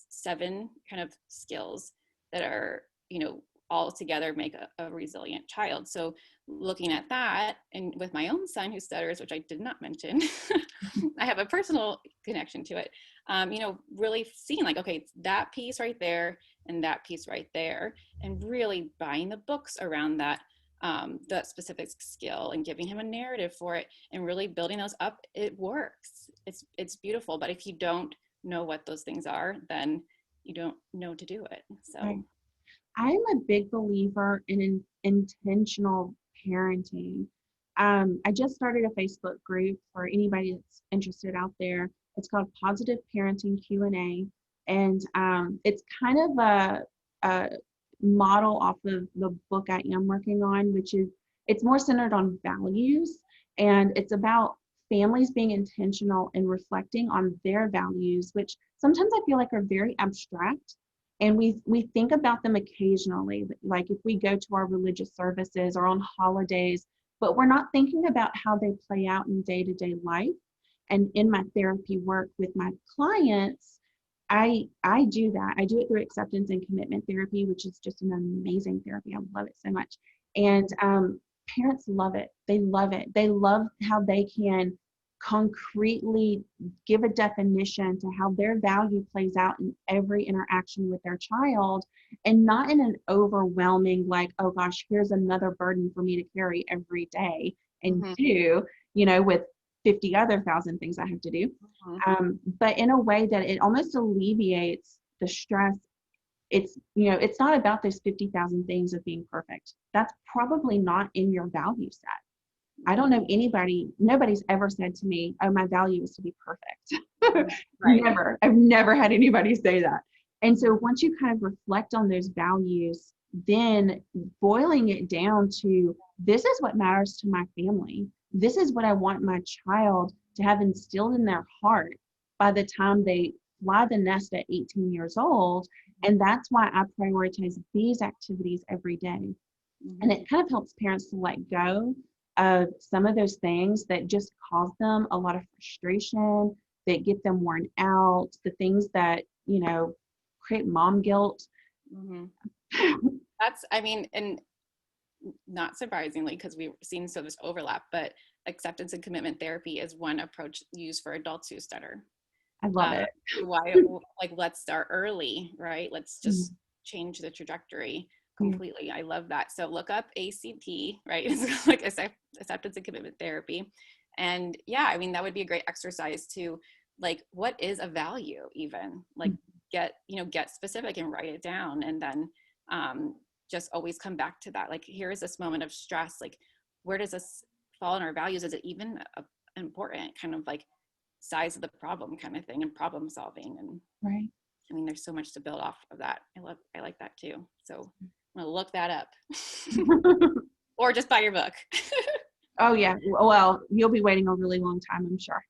7 kind of skills that are, you know, all together make a resilient child. So looking at that, and with my own son who stutters, which I did not mention, I have a personal connection to it, you know, really seeing like, okay, it's that piece right there and that piece right there, and really buying the books around that specific skill and giving him a narrative for it and really building those up. It works. It's beautiful. But if you don't know what those things are, then you don't know to do it. So. Right. I'm a big believer in intentional parenting. I just started a Facebook group for anybody that's interested out there. It's called Positive Parenting Q&A, and it's kind of a model off of the book I am working on, which is, it's more centered on values, and it's about families being intentional and reflecting on their values, which sometimes I feel like are very abstract. And we think about them occasionally, like if we go to our religious services or on holidays, but we're not thinking about how they play out in day-to-day life. And in my therapy work with my clients, I do that. I do it through acceptance and commitment therapy, which is just an amazing therapy. I love it so much. And parents love it. They love it. They love how they can concretely give a definition to how their value plays out in every interaction with their child, and not in an overwhelming, like, oh gosh, here's another burden for me to carry every day and do, you know, with 50 other thousand things I have to do. But in a way that it almost alleviates the stress. It's, you know, it's not about those 50,000 things of being perfect. That's probably not in your value set. I don't know nobody's ever said to me, oh, my value is to be perfect. Right. Never. I've never had anybody say that. And so once you kind of reflect on those values, then boiling it down to, this is what matters to my family. This is what I want my child to have instilled in their heart by the time they fly the nest at 18 years old. And that's why I prioritize these activities every day. And it kind of helps parents to let go of some of those things that just cause them a lot of frustration, that get them worn out, the things that, you know, create mom guilt. That's, I mean, and not surprisingly, because we've seen so much overlap, but acceptance and commitment therapy is one approach used for adults who stutter. I love it. Why, like, let's start early, right? Let's just change the trajectory completely. I love that. So look up ACT, right? It's like acceptance and commitment therapy. And yeah, I mean, that would be a great exercise to, like, what is a value even? Like, get specific and write it down. And then just always come back to that. Like, here is this moment of stress. Like, where does this fall in our values? Is it even important? Kind of like size of the problem kind of thing, and problem solving. And right. I mean, there's so much to build off of that. I like that too. So I'm gonna look that up. Or just buy your book. Oh yeah. Well, you'll be waiting a really long time, I'm sure.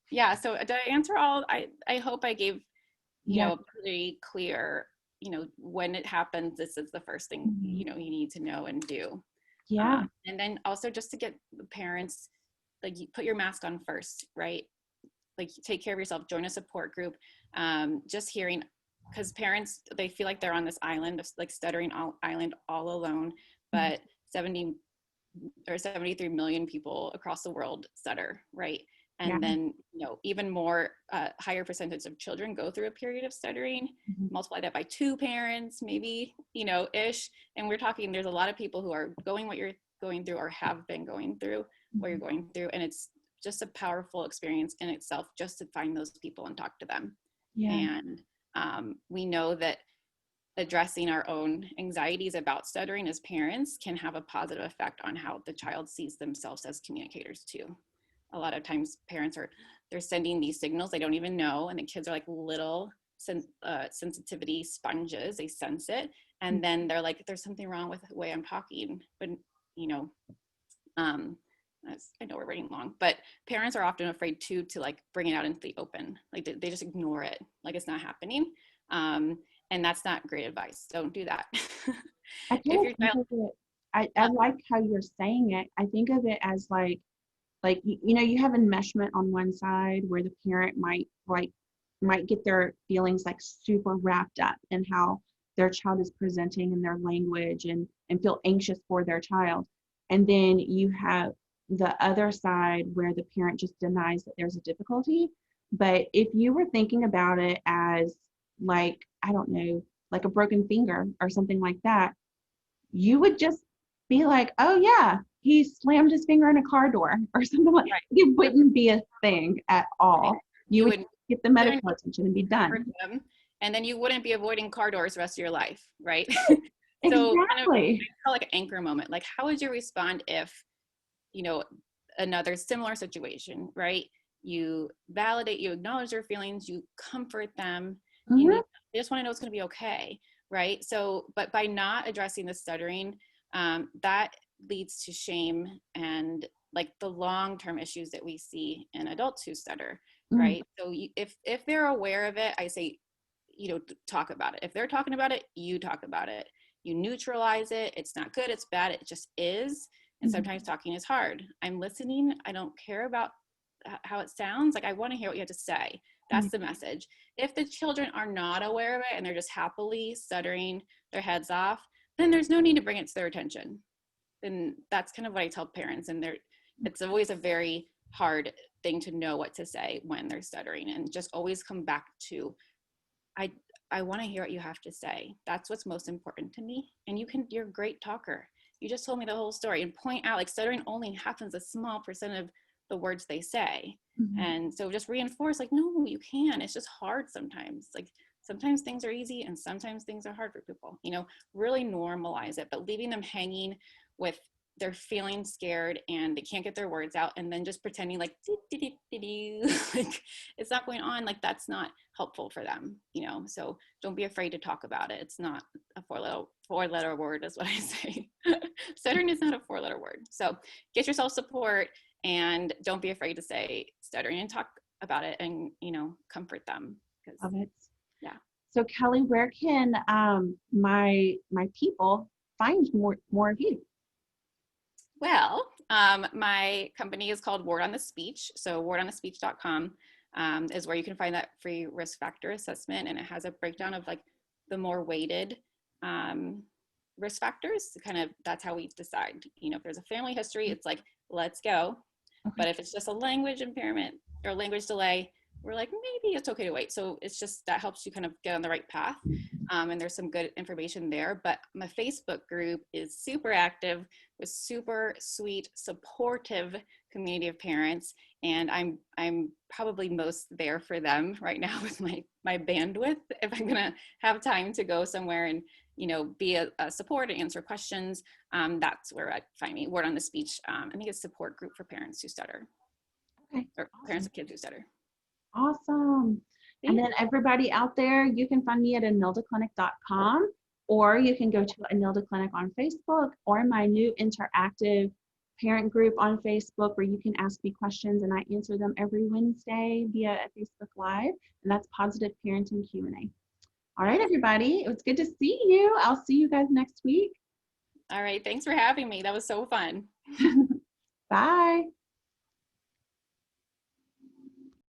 Yeah. So did I answer all? I hope I gave, you know, pretty clear, you know, when it happens, this is the first thing, you know, you need to know and do. Yeah. And then also just to get the parents, like, you put your mask on first, right? Like, take care of yourself, join a support group. Just hearing, because parents, they feel like they're on this island of like stuttering island all alone, but 70 or 73 million people across the world stutter, right? Yeah. And then, you know, even more higher percentage of children go through a period of stuttering. Multiply that by 2 parents, maybe, you know, ish. And we're talking, there's a lot of people who are going what you're going through or have been going through what you're going through. And it's just a powerful experience in itself just to find those people and talk to them. Yeah. And we know that addressing our own anxieties about stuttering as parents can have a positive effect on how the child sees themselves as communicators too. A lot of times parents they're sending these signals they don't even know, and the kids are like little sensitivity sponges. They sense it, and then they're like, there's something wrong with the way I'm talking. But, you know, I know we're running long, but parents are often afraid too to like bring it out into the open. Like they just ignore it, like it's not happening. And that's not great advice. Don't do that. I kind of think of it, I like how you're saying it. I think of it as like you know, you have enmeshment on one side where the parent might get their feelings like super wrapped up in how their child is presenting in their language and feel anxious for their child. And then you have the other side where the parent just denies that there's a difficulty. But if you were thinking about it as like, I don't know, like a broken finger or something like that, you would just be like, oh yeah, he slammed his finger in a car door or something like that. It wouldn't be a thing at all. You would get the medical attention and be done. And then you wouldn't be avoiding car doors the rest of your life, right? So kind of like an anchor moment. Like, how would you respond if, you know, another similar situation, right? You validate, you acknowledge their feelings, you comfort them, they just want to know it's going to be okay, right? So, but by not addressing the stuttering, that leads to shame and like the long-term issues that we see in adults who stutter, right? So if they're aware of it, I say, you know, talk about it. If they're talking about it, you talk about it. You neutralize it. It's not good, it's bad, it just is. And sometimes talking is hard. I'm listening. I don't care about how it sounds. Like, I want to hear what you have to say. That's the message. If the children are not aware of it and they're just happily stuttering their heads off, then there's no need to bring it to their attention. And that's kind of what I tell parents. And it's always a very hard thing to know what to say when they're stuttering, and just always come back to, I want to hear what you have to say. That's what's most important to me. And you're a great talker. You just told me the whole story, and point out like stuttering only happens a small percent of the words they say. And so just reinforce like, no, you can. It's just hard sometimes. Like sometimes things are easy and sometimes things are hard for people, you know, really normalize it. But leaving them hanging with they're feeling scared and they can't get their words out, and then just pretending like, like it's not going on, like that's not helpful for them, you know. So don't be afraid to talk about it. It's not a four-letter word is what I say. Stuttering is not a 4-letter word. So get yourself support and don't be afraid to say stuttering and talk about it, and, you know, comfort them. Love it. Yeah. So Kelly, where can my people find more of you? Well, my company is called Word on the Speech. So wordonthespeech.com is where you can find that free risk factor assessment. And it has a breakdown of like the more weighted risk factors. Kind of, that's how we decide, you know, if there's a family history, it's like, let's go. Okay. But if it's just a language impairment or language delay, we're like, maybe it's okay to wait. So it's just, that helps you kind of get on the right path. And there's some good information there. But my Facebook group is super active with super sweet, supportive community of parents. And I'm probably most there for them right now with my bandwidth. If I'm gonna have time to go somewhere and, you know, be a support and answer questions, that's where I find me. Word on the Speech, I think it's a support group for parents who stutter. Okay. Or awesome. Parents of kids who stutter. Awesome. And then everybody out there, you can find me at enildaclinic.com, or you can go to Enilda Clinic on Facebook, or my new interactive parent group on Facebook, where you can ask me questions and I answer them every Wednesday via a Facebook Live, and that's Positive Parenting Q&A. All right, everybody, it was good to see you. I'll see you guys next week. All right, thanks for having me. That was so fun. Bye.